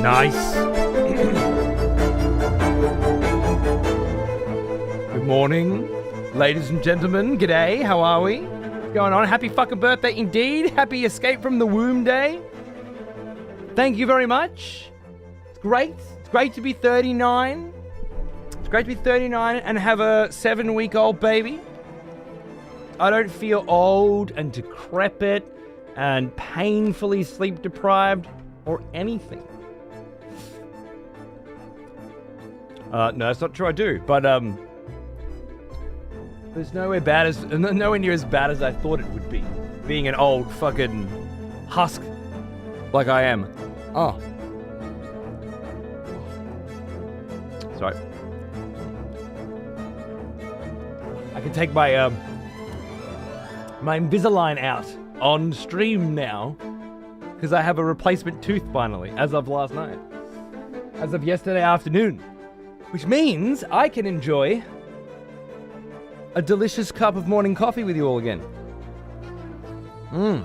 Nice. Good morning, ladies and gentlemen. G'day, how are we? What's going on? Happy fucking birthday indeed. Happy escape from the womb day. Thank you very much. It's great. It's great to be 39. It's great to be 39 and have a 7-week-old baby. I don't feel old and decrepit and painfully sleep deprived or anything. No, that's not true. I do, but there's nowhere near as bad as I thought it would be. Being an old fucking husk like I am. Oh, sorry. I can take my my Invisalign out on stream now because I have a replacement tooth finally, as of last night, as of yesterday afternoon. Which means I can enjoy a delicious cup of morning coffee with you all again. I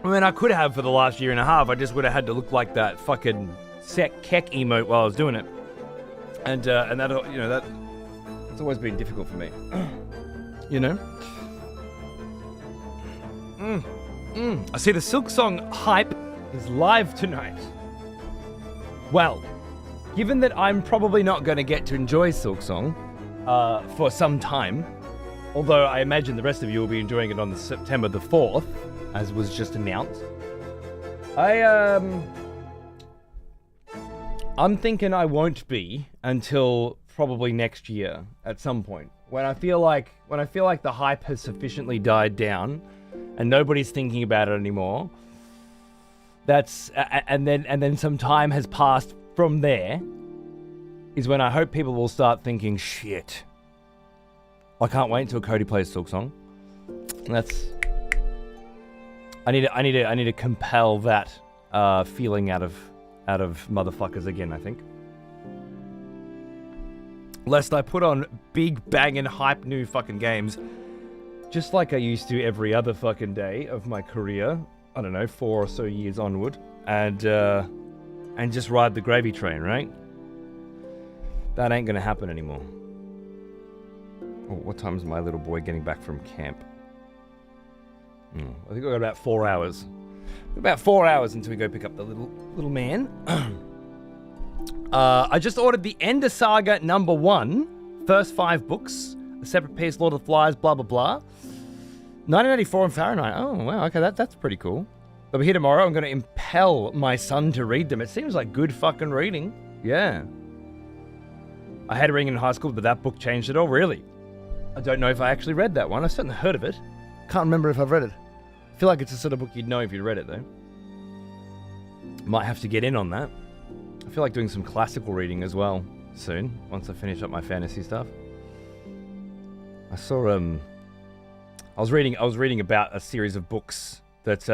mean, I could have for the last year and a half. I just would have had to look like that fucking keck emote while I was doing it. And that, you know, that's always been difficult for me. You know? I see the Silk Song hype is live tonight. Well, given that I'm probably not going to get to enjoy Silk Song for some time, although I imagine the rest of you will be enjoying it on September the 4th, as was just announced, I'm thinking I won't be until probably next year at some point, when I feel like the hype has sufficiently died down and nobody's thinking about it anymore. And then some time has passed. From there is when I hope people will start thinking, shit, I can't wait until Cody plays Silk Song. And I need to compel that feeling out of motherfuckers again, I think. Lest I put on big banging hype new fucking games, just like I used to every other fucking day of my career. I don't know, 4 or so years onward, and just ride the gravy train, right? That ain't gonna happen anymore. Oh, what time is my little boy getting back from camp? I think we've got about 4 hours. About 4 hours until we go pick up the little man. I just ordered the Ender Saga #1, first 5 books, a separate piece, Lord of the Flies, blah blah blah. 1984 in Fahrenheit. Oh wow, okay, that's pretty cool. They'll be here tomorrow. I'm going to impel my son to read them. It seems like good fucking reading. Yeah. I had reading in high school, but that book changed it all, really. I don't know if I actually read that one. I've certainly heard of it. Can't remember if I've read it. I feel like it's the sort of book you'd know if you'd read it, though. Might have to get in on that. I feel like doing some classical reading as well soon, once I finish up my fantasy stuff. I saw, I was reading about a series of books that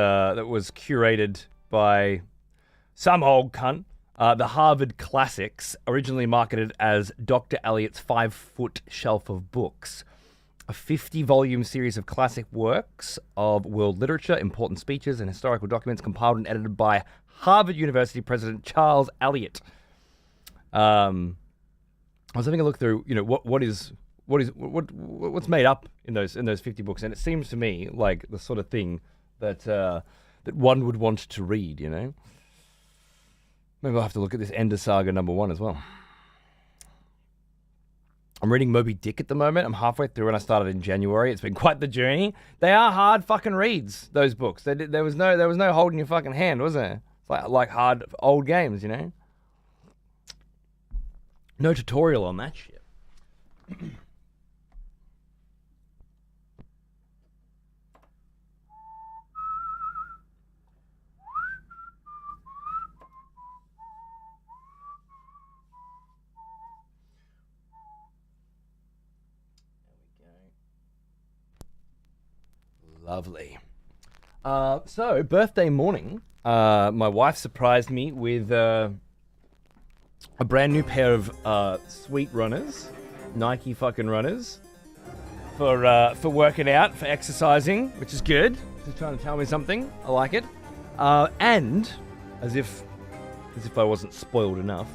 was curated by some old cunt, the Harvard Classics, originally marketed as Dr. Eliot's 5-foot shelf of books, a 50-volume series of classic works of world literature, important speeches, and historical documents compiled and edited by Harvard University President Charles Eliot. I was having a look through, you know, what's made up in those 50 books, and it seems to me like the sort of thing that one would want to read, you know? Maybe I'll have to look at this Ender Saga #1 as well. I'm reading Moby Dick at the moment. I'm halfway through and I started in January. It's been quite the journey. They are hard fucking reads, those books. There was no holding your fucking hand, was there? It's like hard old games, you know? No tutorial on that shit. Lovely. So, birthday morning, my wife surprised me with a brand new pair of sweet runners, Nike fucking runners, for working out, for exercising, which is good. She's trying to tell me something. I like it. And, as if as if I wasn't spoiled enough.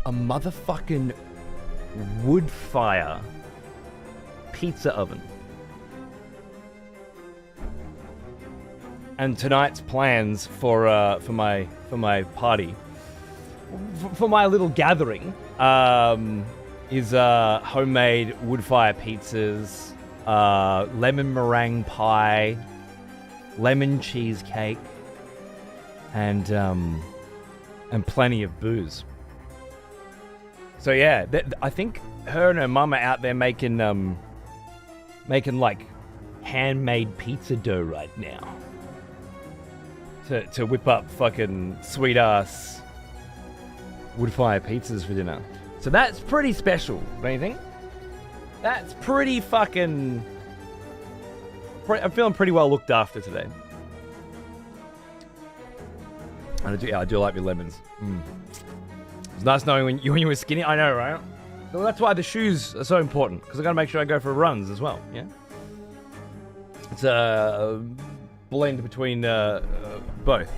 A motherfucking wood fire pizza oven. And tonight's plans for my party, for my little gathering, is homemade wood fire pizzas, lemon meringue pie, lemon cheesecake, and plenty of booze. So yeah, I think her and her mum are out there making like handmade pizza dough right now to whip up fucking sweet ass wood fire pizzas for dinner. So that's pretty special, don't you think? That's pretty fucking. I'm feeling pretty well looked after today. And I do like my lemons. It's nice knowing when you were skinny. I know, right? So that's why the shoes are so important, because I gotta make sure I go for runs as well. Yeah. It's a blend between both.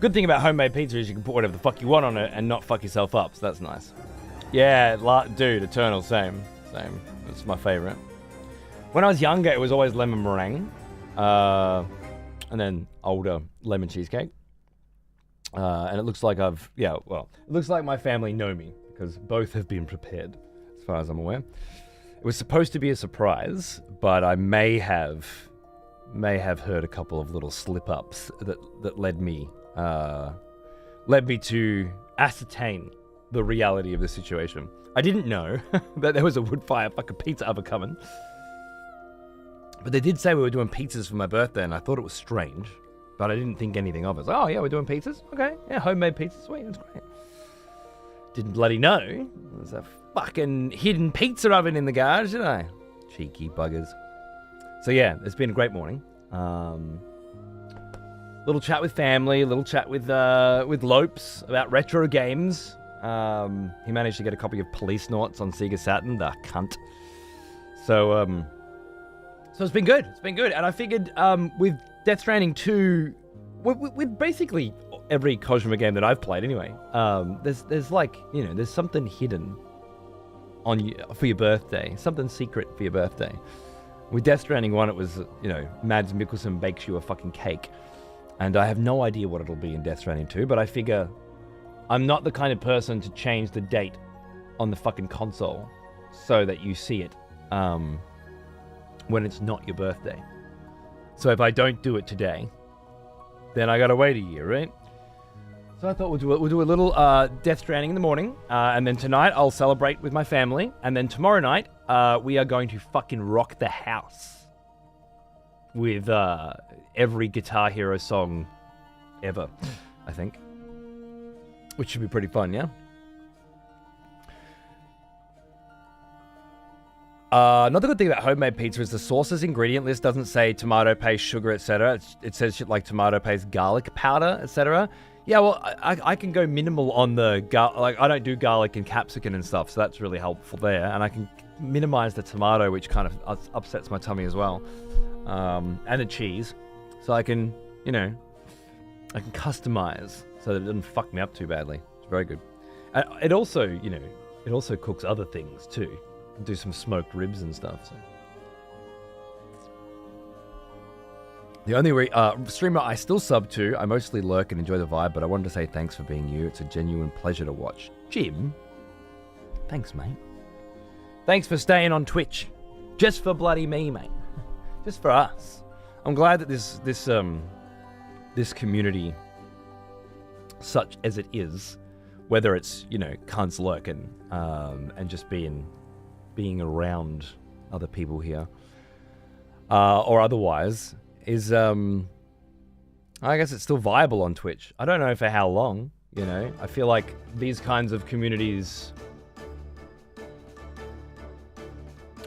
Good thing about homemade pizza is you can put whatever the fuck you want on it and not fuck yourself up. So that's nice. Yeah, dude, eternal, same. That's my favorite. When I was younger, it was always lemon meringue, and then older lemon cheesecake. And it looks like it looks like my family know me because both have been prepared, as far as I'm aware. It was supposed to be a surprise, but I may have heard a couple of little slip-ups that led me to ascertain the reality of the situation. I didn't know that there was a wood fire fucking pizza oven coming. But they did say we were doing pizzas for my birthday, and I thought it was strange. But I didn't think anything of it. Like, oh, yeah, we're doing pizzas? Okay. Yeah, homemade pizzas. Sweet, that's great. Didn't bloody know there's a fucking hidden pizza oven in the garage, did I? Cheeky buggers. So, yeah, it's been a great morning. Little chat with family, little chat with Lopes about retro games. He managed to get a copy of Police Noughts on Sega Saturn, the cunt. So it's been good. And I figured with Death Stranding 2, with basically every Kojima game that I've played anyway, there's like, there's something hidden on you for your birthday, something secret for your birthday. With Death Stranding 1, it was, Mads Mikkelsen bakes you a fucking cake. And I have no idea what it'll be in Death Stranding 2, but I figure I'm not the kind of person to change the date on the fucking console so that you see it when it's not your birthday. So if I don't do it today, then I gotta wait a year, right? So I thought we'll do a little Death Stranding in the morning, and then tonight I'll celebrate with my family, and then tomorrow night we are going to fucking rock the house with every Guitar Hero song ever, I think, which should be pretty fun, yeah. Another good thing about homemade pizza is the sauce's ingredient list doesn't say tomato paste, sugar, etc. It says shit like tomato paste, garlic powder, etc. Yeah, well, I can go minimal on the like I don't do garlic and capsicum and stuff, so that's really helpful there. And I can minimize the tomato, which kind of upsets my tummy as well, and the cheese, so I can I can customize so that it doesn't fuck me up too badly. It's very good. It also it also cooks other things too. Do some smoked ribs and stuff. So the only streamer I still sub to, I mostly lurk and enjoy the vibe, but I wanted to say thanks for being you. It's a genuine pleasure to watch. Jim, thanks, mate. Thanks for staying on Twitch, just for bloody me, mate. Just for us. I'm glad that this community, such as it is, whether it's cunts lurking and just being around other people here, or otherwise, is I guess it's still viable on Twitch. I don't know for how long, I feel like these kinds of communities,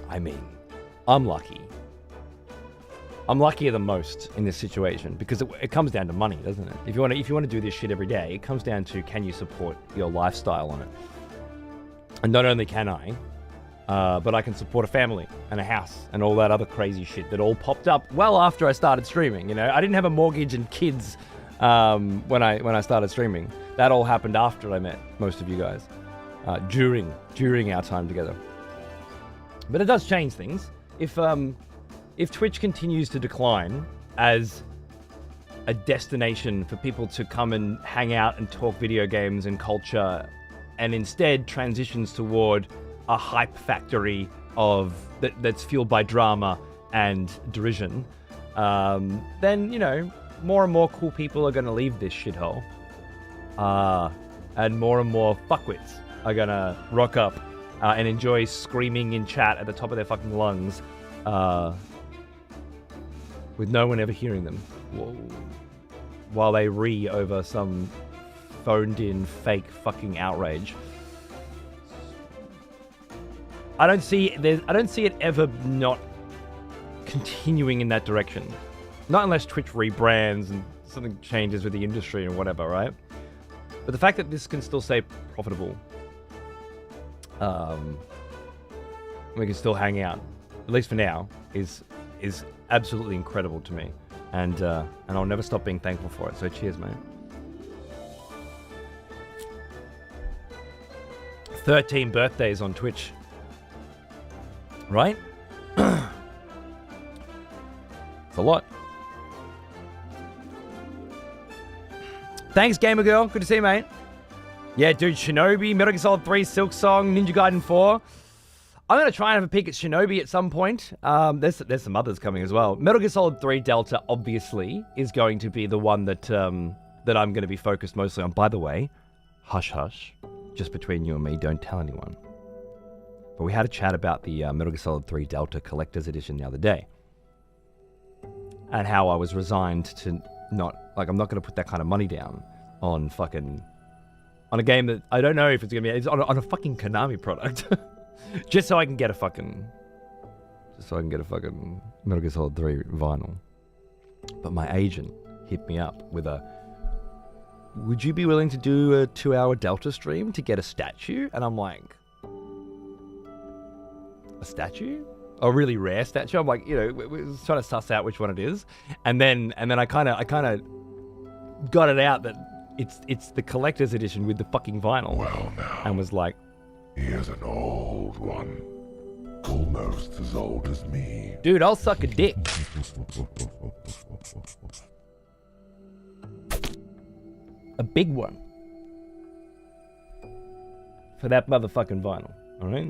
I mean, I'm lucky. I'm luckier than most in this situation because it comes down to money, doesn't it? If you want to do this shit every day, it comes down to, can you support your lifestyle on it? And not only can I, but I can support a family and a house and all that other crazy shit that all popped up well after I started streaming. I didn't have a mortgage and kids when I started streaming. That all happened after I met most of you guys, during our time together. But it does change things. If Twitch continues to decline as a destination for people to come and hang out and talk video games and culture, and instead transitions toward a hype factory that's fueled by drama and derision, then, you know, more and more cool people are going to leave this shithole. And more fuckwits are going to rock up and enjoy screaming in chat at the top of their fucking lungs with no one ever hearing them while they over some phoned-in fake fucking outrage. I don't see it ever not continuing in that direction. Not unless Twitch rebrands and something changes with the industry and whatever, right? But the fact that this can still stay profitable, we can still hang out, at least for now, is absolutely incredible to me, and I'll never stop being thankful for it. So cheers, mate. 13 birthdays on Twitch, right? It's a lot. Thanks, Gamer Girl. Good to see you, mate. Yeah, dude, Shinobi, Metal Gear Solid 3, Silk Song, Ninja Gaiden 4. I'm going to try and have a peek at Shinobi at some point. There's some others coming as well. Metal Gear Solid 3 Delta, obviously, is going to be the one that I'm going to be focused mostly on. By the way, hush hush, just between you and me, don't tell anyone. But we had a chat about the Metal Gear Solid 3 Delta Collector's Edition the other day. And how I was resigned to not, like, I'm not going to put that kind of money down on a game that I don't know if it's going to be, it's on a fucking Konami product. just so I can get a fucking Metal Gear Solid 3 vinyl. But my agent hit me up with would you be willing to do a 2-hour Delta stream to get a statue? And I'm like, a statue? A really rare statue? I'm like, you know, we're trying to suss out which one it is. And then I kind of got it out that it's the collector's edition with the fucking vinyl. Well, now, and was like, here's an old one. Almost as old as me. Dude, I'll suck a dick. A big one. For that motherfucking vinyl. Alright?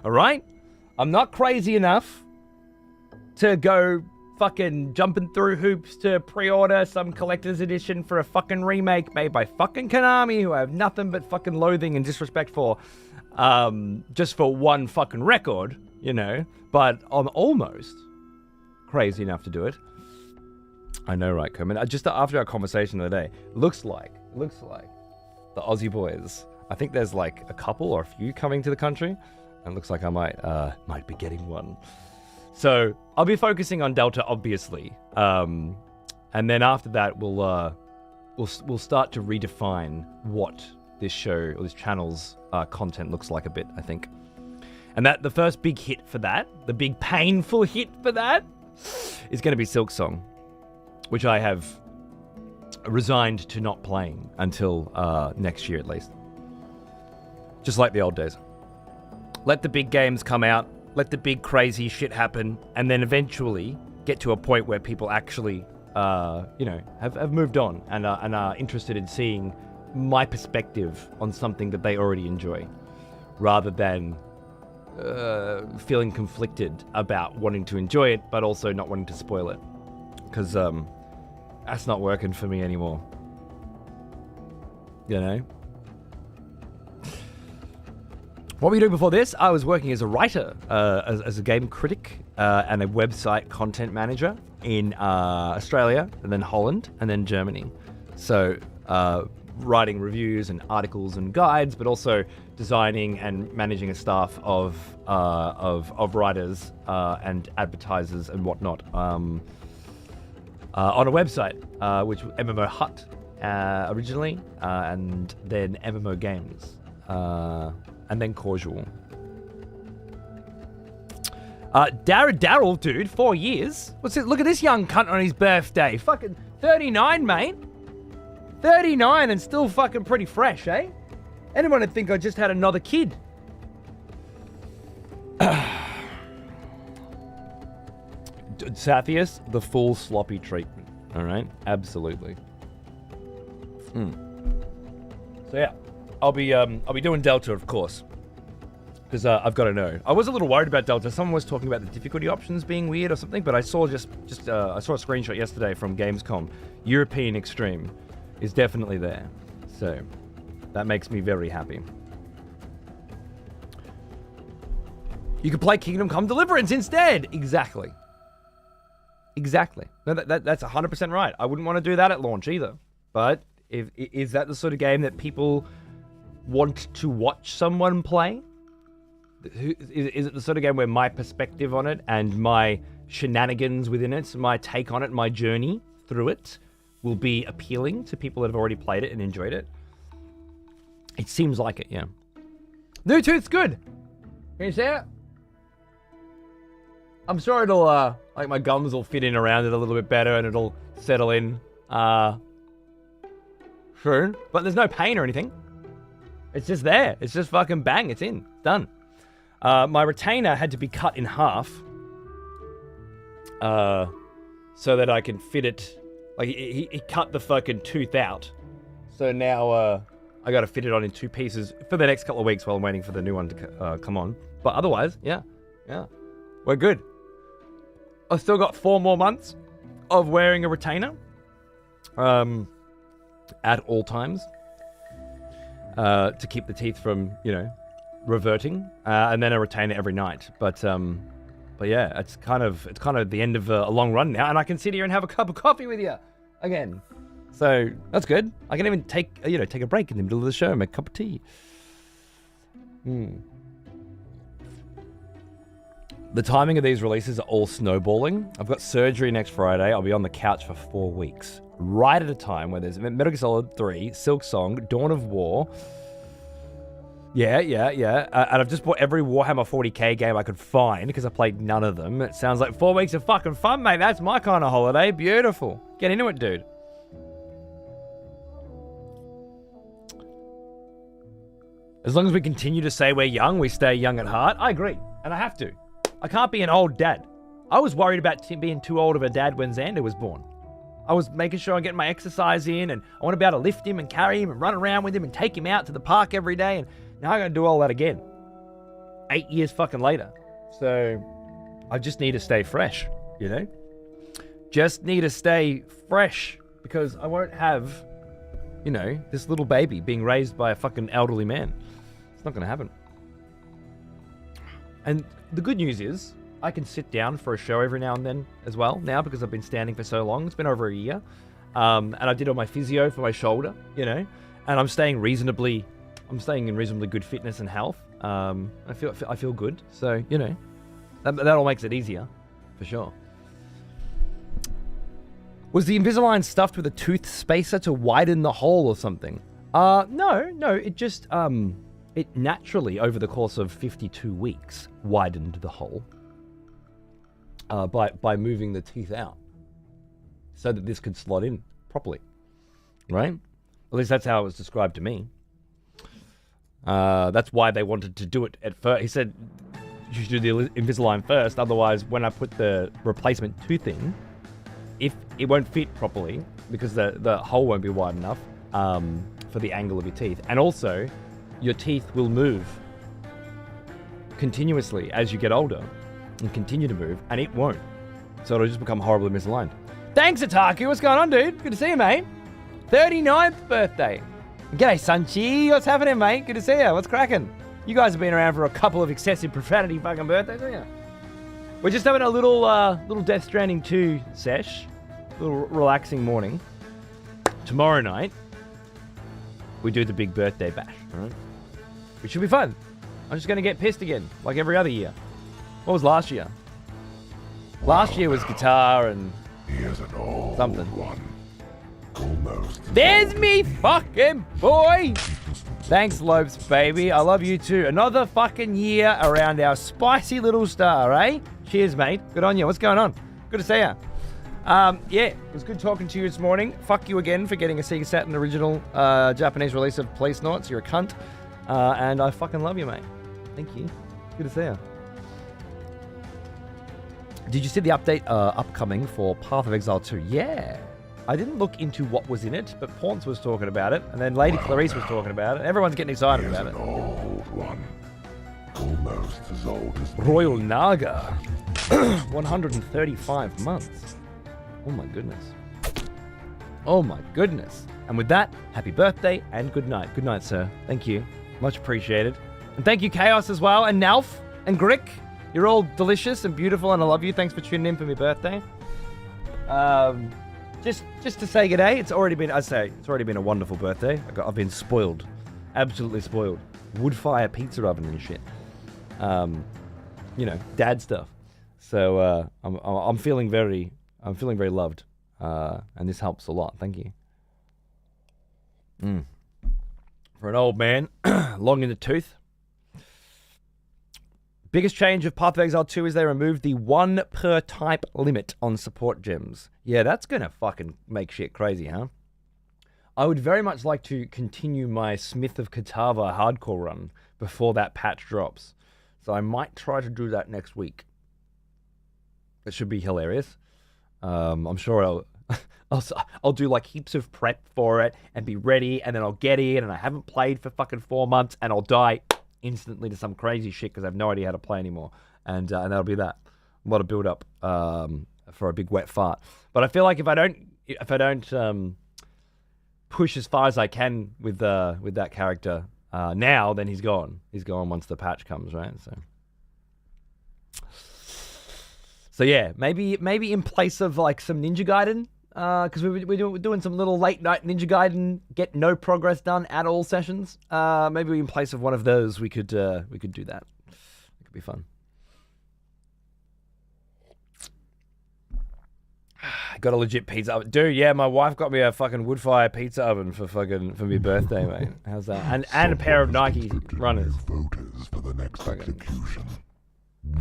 Alright? I'm not crazy enough to go fucking jumping through hoops to pre-order some collector's edition for a fucking remake made by fucking Konami, who I have nothing but fucking loathing and disrespect for, just for one fucking record, you know, but I'm almost crazy enough to do it. I know, right, Kermit? Just after our conversation the other day, looks like the Aussie boys, I think there's like a couple or a few coming to the country, and it looks like I might be getting one. So I'll be focusing on Delta, obviously, and then after that we'll start to redefine what this show or this channel's content looks like a bit, I think. And that the first big hit for that, the big painful hit for that, is going to be Silk Song, which I have resigned to not playing until next year at least. Just like the old days. Let the big games come out, let the big crazy shit happen, and then eventually get to a point where people actually, have moved on and are interested in seeing my perspective on something that they already enjoy, rather than feeling conflicted about wanting to enjoy it, but also not wanting to spoil it. Because that's not working for me anymore. You know? What were you doing before this? I was working as a writer, as a game critic, and a website content manager in Australia, and then Holland, and then Germany. So, writing reviews and articles and guides, but also designing and managing a staff of writers and advertisers and whatnot on a website, which was MMO Hut originally, and then MMO Games. And then Causal. Daryl, dude, 4 years. What's it? Look at this young cunt on his birthday. Fucking 39, mate. 39 and still fucking pretty fresh, eh? Anyone would think I just had another kid. Sathius, the full sloppy treatment. All right, absolutely. So yeah, I'll be doing Delta, of course, because I've got to know. I was a little worried about Delta. Someone was talking about the difficulty options being weird or something, but I saw I saw a screenshot yesterday from Gamescom. European Extreme is definitely there, so that makes me very happy. You could play Kingdom Come Deliverance instead. Exactly. No, that's 100% right. I wouldn't want to do that at launch either. But is that the sort of game that people want to watch someone play? Is it the sort of game where my perspective on it and my shenanigans within it, my take on it, my journey through it will be appealing to people that have already played it and enjoyed it? It seems like it, yeah. New Tooth's good. Can you see it? I'm sure it'll, like my gums will fit in around it a little bit better and it'll settle in, soon. But there's no pain or anything. It's just there. It's just fucking bang. It's in. It's done. My retainer had to be cut in half, so that I can fit it. Like, he cut the fucking tooth out. So now, I gotta fit it on in 2 pieces for the next couple of weeks while I'm waiting for the new one to come on. But otherwise, yeah. We're good. I've still got 4 more months of wearing a retainer at all times to keep the teeth from, reverting, and then a retainer every night. But yeah, it's kind of the end of a long run now, and I can sit here and have a cup of coffee with you again. So that's good. I can even take a break in the middle of the show and make a cup of tea. The timing of these releases are all snowballing. I've got surgery next Friday. I'll be on the couch for 4 weeks. Right at a time where there's Metal Gear Solid 3, Silksong, Dawn of War. Yeah. And I've just bought every Warhammer 40k game I could find because I played none of them. It sounds like 4 weeks of fucking fun, mate. That's my kind of holiday. Beautiful. Get into it, dude. As long as we continue to say we're young, we stay young at heart. I agree. And I have to. I can't be an old dad. I was worried about being too old of a dad when Xander was born. I was making sure I'm getting my exercise in, and I want to be able to lift him and carry him and run around with him and take him out to the park every day, and now I'm going to do all that again. 8 years fucking later. So I just need to stay fresh, Just need to stay fresh because I won't have, this little baby being raised by a fucking elderly man. It's not going to happen. And the good news is, I can sit down for a show every now and then as well, now, because I've been standing for so long. It's been over a year. And I did all my physio for my shoulder, and I'm staying in reasonably good fitness and health. I feel good. So, that all makes it easier, for sure. Was the Invisalign stuffed with a tooth spacer to widen the hole or something? No, it just, it naturally, over the course of 52 weeks, widened the hole by moving the teeth out so that this could slot in properly, right? At least that's how it was described to me. That's why they wanted to do it at first. He said, you should do the Invisalign first, otherwise when I put the replacement tooth in, if it won't fit properly, because the hole won't be wide enough for the angle of your teeth. And also, your teeth will move continuously as you get older and continue to move, and it won't. So it'll just become horribly misaligned. Thanks, Ataku. What's going on, dude? Good to see you, mate. 39th birthday. G'day, Sunchi. What's happening, mate? Good to see you. What's cracking? You guys have been around for a couple of excessive profanity fucking birthdays, haven't you? We're just having a little Death Stranding 2 sesh. A little relaxing morning. Tomorrow night, we do the big birthday bash, all right? Which should be fun. I'm just going to get pissed again, like every other year. What was last year? Last year was guitar and Here's an old something. One. Almost. There's me fucking boy! Thanks, Lopes, baby. I love you too. Another fucking year around our spicy little star, eh? Cheers, mate. Good on you. What's going on? Good to see you. Yeah, it was good talking to you this morning. Fuck you again for getting a Sega Saturn original Japanese release of Police Noughts. You're a cunt. And I fucking love you, mate. Thank you. Good to see you. Did you see the update upcoming for Path of Exile 2? Yeah. I didn't look into what was in it, but Paunce was talking about it, and then Lady Clarice was talking about it. Everyone's getting excited about it. An old one. Almost as old as me. Royal Naga. 135 months. Oh my goodness. Oh my goodness. And with that, happy birthday and good night. Good night, sir. Thank you. Much appreciated. And thank you, Chaos, as well, and Nalf and Grick. You're all delicious and beautiful, and I love you. Thanks for tuning in for my birthday. Just to say g'day. It's already been a wonderful birthday. I've been spoiled, absolutely spoiled. Wood-fire pizza oven and shit. You know, dad stuff. So I'm feeling very loved, and this helps a lot. Thank you. For an old man, long in the tooth. Biggest change of Path of Exile 2 is they removed the 1 per type limit on support gems. Yeah, that's gonna fucking make shit crazy, huh? I would very much like to continue my Smith of Katava hardcore run before that patch drops. So I might try to do that next week. It should be hilarious. I'm sure I'll do like heaps of prep for it and be ready, and then I'll get in, and I haven't played for fucking 4 months, and I'll die instantly to some crazy shit because I have no idea how to play anymore, and that'll be that. A lot of build up for a big wet fart. But I feel like if I don't push as far as I can with that character now, then he's gone. He's gone once the patch comes, right? So yeah, maybe in place of like some Ninja Gaiden, because we're doing some little late night Ninja Gaiden, get no progress done at all sessions. Maybe in place of one of those, we could do that. It could be fun. Got a legit pizza oven, dude. Yeah, my wife got me a fucking wood fire pizza oven for my birthday, mate. How's that? And a pair of Nike runners. Voters for the next execution.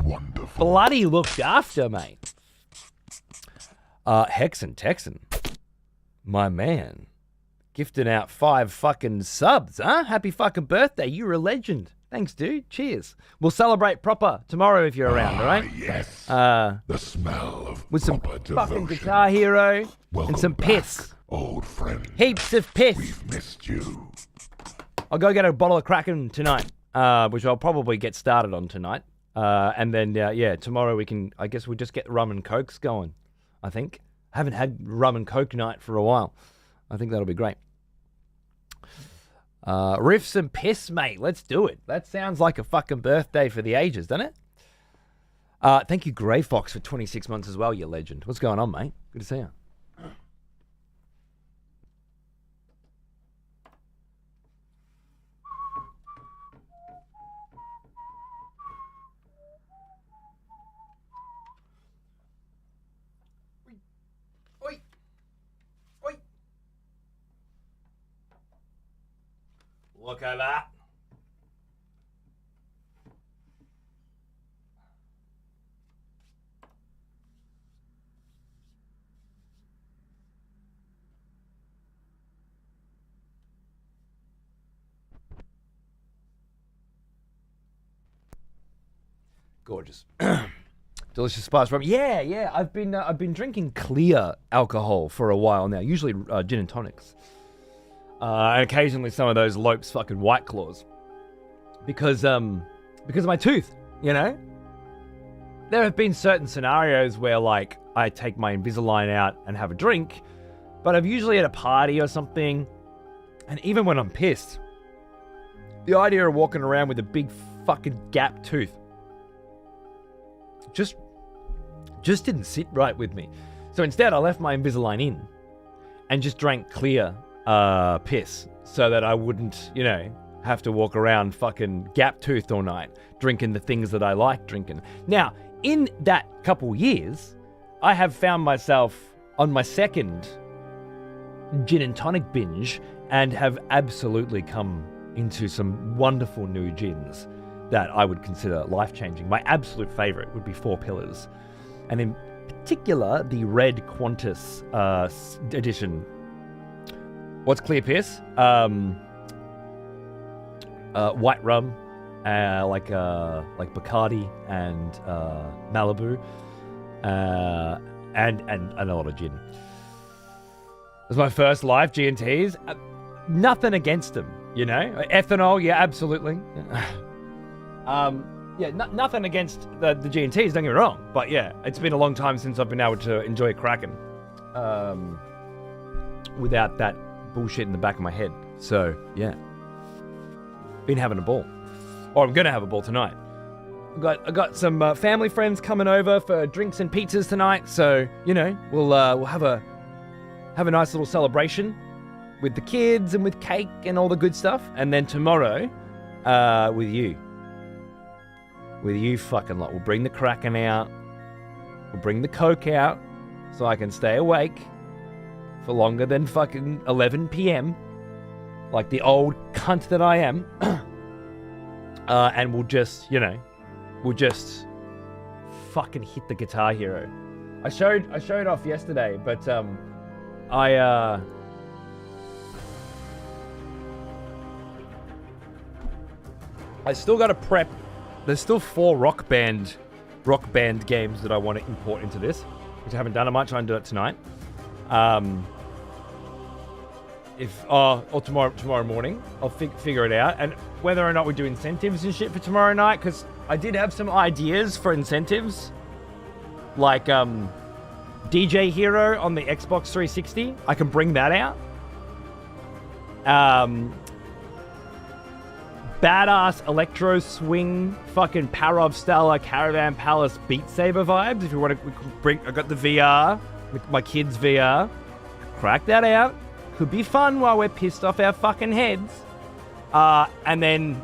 Wonderful. Bloody looked after, mate. Hexen Texan, my man, gifting out 5 fucking subs, huh? Happy fucking birthday. You're a legend. Thanks, dude. Cheers. We'll celebrate proper tomorrow if you're around, all right? Yes. The smell of with some proper fucking devotion. Guitar Hero Welcome and some back, piss. old friend. Heaps of piss. We've missed you. I'll go get a bottle of Kraken tonight, which I'll probably get started on tonight. And then, tomorrow I guess we'll just get rum and cokes going, I think. I haven't had rum and coke night for a while. I think that'll be great. Riffs and piss, mate. Let's do it. That sounds like a fucking birthday for the ages, doesn't it? Thank you, Grey Fox, for 26 months as well, you legend. What's going on, mate? Good to see you. Look at that. Gorgeous. Delicious spice rum. Yeah. I've been drinking clear alcohol for a while now. Usually gin and tonics. And occasionally some of those Lopes fucking White Claws. Because of my tooth, you know? There have been certain scenarios where, like, I take my Invisalign out and have a drink, but I'm usually at a party or something, and even when I'm pissed, the idea of walking around with a big fucking gap tooth just didn't sit right with me. So instead, I left my Invisalign in and just drank clear piss so that I wouldn't, you know, have to walk around fucking gap-toothed all night drinking the things that I like drinking. Now, in that couple years, I have found myself on my second gin and tonic binge and have absolutely come into some wonderful new gins that I would consider life-changing. My absolute favorite would be Four Pillars. And in particular, the Red Qantas edition. What's Clear Piss? White rum, like Bacardi and Malibu, and a lot of gin. It was my first live G&Ts. Nothing against them, you know. Ethanol, yeah, absolutely. Nothing against the G&Ts, don't get me wrong. But yeah, it's been a long time since I've been able to enjoy a Kraken without that bullshit in the back of my head. So yeah, been having a ball. Or I'm gonna have a ball tonight. I got some family friends coming over for drinks and pizzas tonight. So you know, we'll have a nice little celebration with the kids and with cake and all the good stuff. And then tomorrow, with you fucking lot. We'll bring the Kraken out. We'll bring the Coke out so I can stay awake for longer than fucking 11 p.m. like the old cunt that I am. And we'll just fucking hit the Guitar Hero. I showed off yesterday, but I still got to prep. There's still 4 rock band games that I want to import into this, which I haven't done. I might try and do it tonight. Or tomorrow morning, I'll figure it out. And whether or not we do incentives and shit for tomorrow night, because I did have some ideas for incentives, like DJ Hero on the Xbox 360. I can bring that out. Badass electro swing, fucking Parov Stella Caravan Palace Beat Saber vibes. If you want to bring, I got the VR, my kids' VR. Crack that out. Could be fun while we're pissed off our fucking heads. And then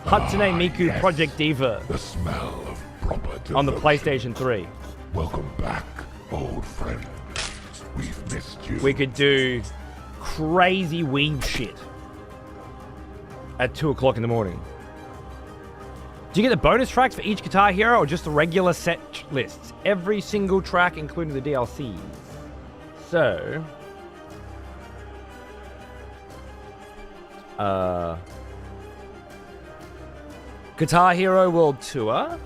Hatsune Miku yes. Project Diva. The smell of proper devotion. On the PlayStation 3. Welcome back, old friend. We've missed you. We could do crazy weed shit at 2 o'clock in the morning. Do you get the bonus tracks for each Guitar Hero or just the regular set lists? Every single track, including the DLCs. So, Guitar Hero World Tour,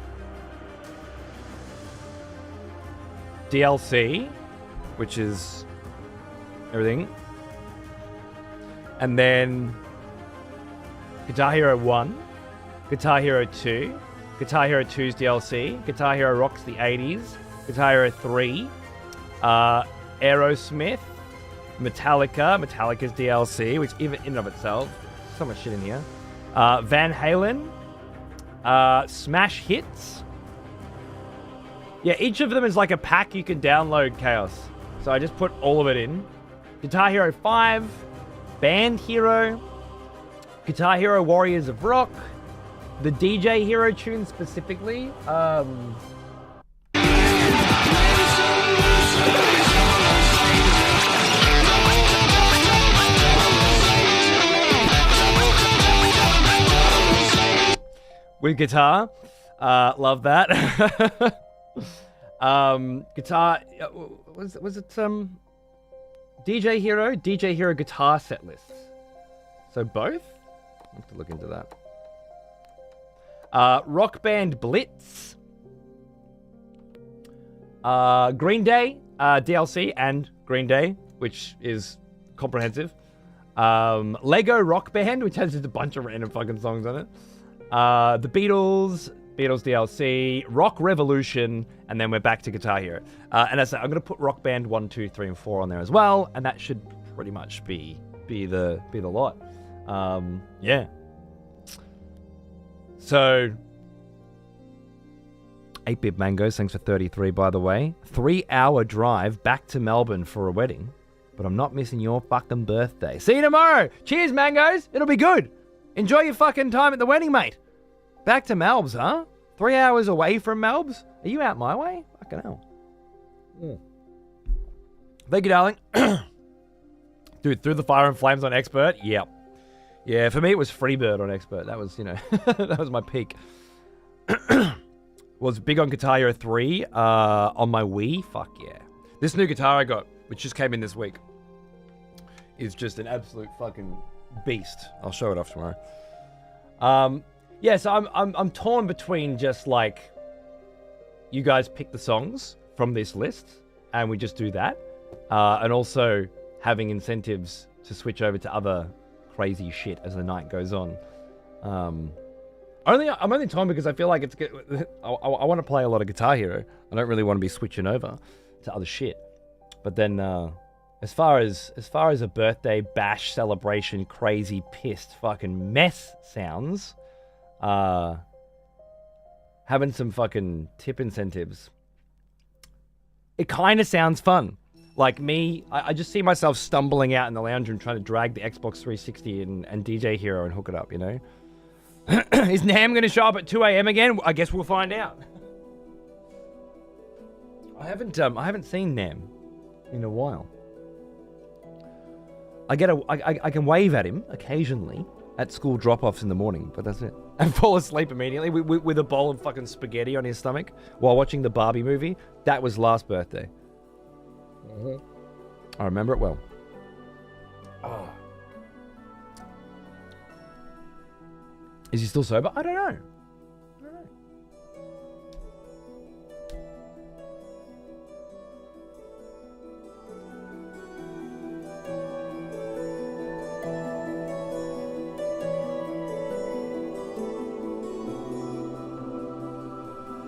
DLC, which is everything, and then Guitar Hero 1, Guitar Hero 2, Guitar Hero 2's DLC, Guitar Hero Rocks the 80s, Guitar Hero 3, Aerosmith, Metallica's DLC, which even in and of itself, so much shit in here. Van Halen, Smash Hits. Yeah, each of them is like a pack you can download, Chaos. So I just put all of it in. Guitar Hero 5, Band Hero, Guitar Hero Warriors of Rock, the DJ Hero tune specifically. With guitar, love that. Guitar, was it DJ Hero guitar set lists. So both. I have to look into that. Rock Band Blitz, Green Day DLC and Green Day, which is comprehensive. Lego Rock Band, which has just a bunch of random fucking songs on it. The Beatles DLC, Rock Revolution, and then we're back to Guitar Hero. And as I said, I'm going to put Rock Band 1, 2, 3, and 4 on there as well, and that should pretty much be the lot. Yeah. So, 8-Bit Mangoes, thanks for 33, by the way. 3-hour drive back to Melbourne for a wedding, but I'm not missing your fucking birthday. See you tomorrow. Cheers, Mangoes. It'll be good. Enjoy your fucking time at the wedding, mate. Back to Melbs, huh? 3 hours away from Melbs? Are you out my way? Fucking hell. Thank you, darling. Dude, through the fire and flames on Expert? Yep. Yeah, for me it was Freebird on Expert. That was, that was my peak. Was big on Guitar Hero 3 on my Wii. Fuck yeah. This new guitar I got, which just came in this week, is just an absolute fucking beast. I'll show it off tomorrow. Yeah, so I'm torn between just like you guys pick the songs from this list and we just do that, and also having incentives to switch over to other crazy shit as the night goes on. I'm only torn because I feel like it's good. I want to play a lot of Guitar Hero. I don't really want to be switching over to other shit. But then, as far as a birthday bash celebration, crazy pissed fucking mess sounds, having some fucking tip incentives, it kind of sounds fun. Like me, I just see myself stumbling out in the lounge room trying to drag the Xbox 360 and DJ Hero and hook it up, Is Nam going to show up at 2 a.m. again? I guess we'll find out. I haven't seen Nam in a while. I can wave at him occasionally at school drop-offs in the morning, but that's it. And fall asleep immediately with a bowl of fucking spaghetti on his stomach while watching the Barbie movie. That was last birthday. I remember it well. Oh. Is he still sober? I don't know.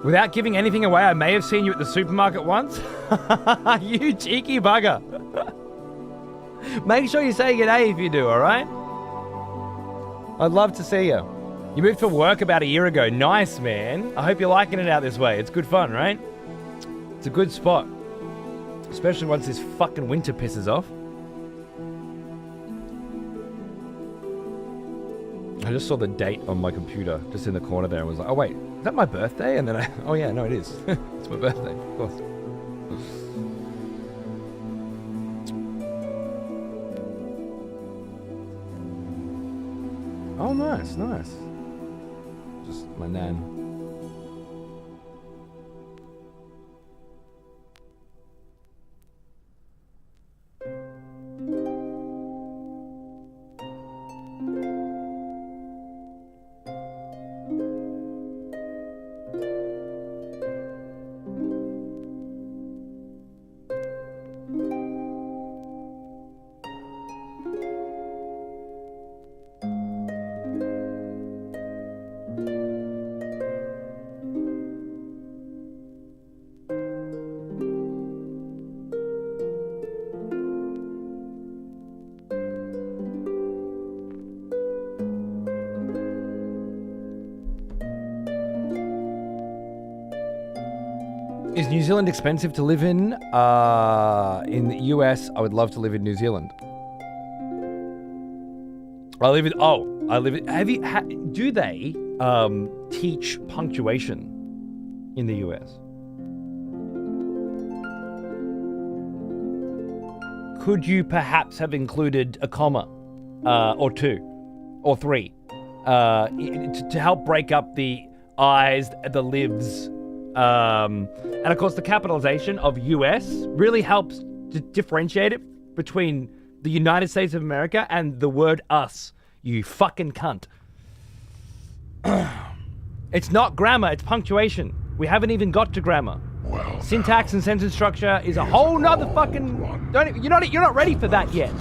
Without giving anything away, I may have seen you at the supermarket once. You cheeky bugger. Make sure you say good day if you do, alright? I'd love to see you. You moved from work about a year ago. Nice, man. I hope you're liking it out this way. It's good fun, right? It's a good spot. Especially once this fucking winter pisses off. I just saw the date on my computer, just in the corner there, and was like, oh wait, is that my birthday? And then oh yeah, no it is. It's my birthday, of course. Oh nice. Just my nan. Is New Zealand expensive to live in? In the US, I would love to live in New Zealand. Do they teach punctuation in the US? Could you perhaps have included a comma, or two, or three, to help break up the I's, the lives, and of course the capitalization of US really helps to differentiate it between the United States of America and the word us, you fucking cunt. It's not grammar, it's punctuation. We haven't even got to grammar. Well, syntax and sentence structure is a whole nother fucking... You're not ready for that yet.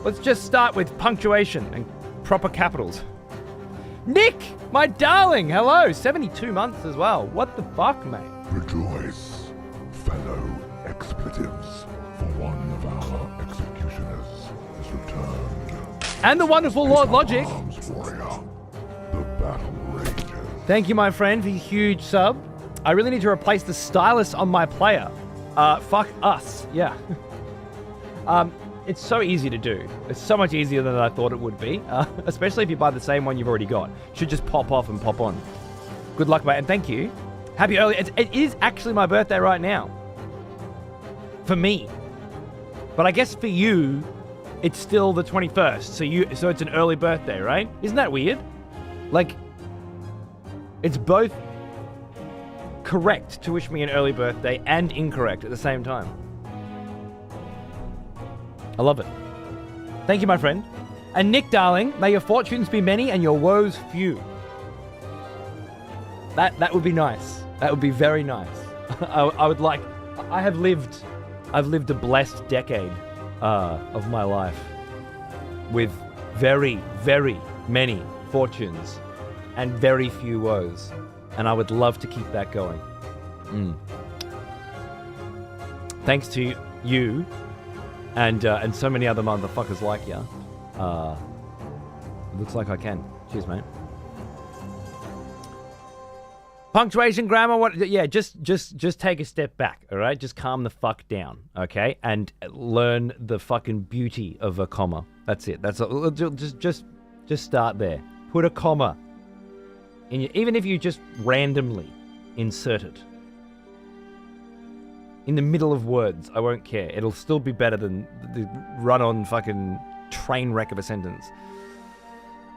Let's just start with punctuation and proper capitals. Nick, my darling, hello. 72 months as well. What the fuck, mate? Rejoice, fellow expletives, for one of our executioners has returned. And the wonderful Lord Logic. Arms, warrior. The battle rages. Thank you, my friend, for your huge sub. I really need to replace the stylus on my player. Fuck us, yeah. It's so easy to do. It's so much easier than I thought it would be, especially if you buy the same one you've already got. Should just pop off and pop on. Good luck, mate, and thank you. Happy early. It is actually my birthday right now. for me. But I guess for you, it's still the 21st. So it's an early birthday, right? Isn't that weird? Like, it's both correct to wish me an early birthday and incorrect at the same time. I love it. Thank you, my friend. And Nick, darling, may your fortunes be many and your woes few. That would be nice. That would be very nice. I've lived a blessed decade of my life with very, very many fortunes and very few woes. And I would love to keep that going. Thanks to you and so many other motherfuckers like ya. Looks like I can. Cheers, mate. Punctuation, grammar, what? Yeah, just take a step back, all right? Just calm the fuck down, okay? And learn the fucking beauty of a comma. That's it. That's all. Just start there. Put a comma in your, even if you just randomly insert it in the middle of words. I won't care. It'll still be better than the run-on fucking train wreck of a sentence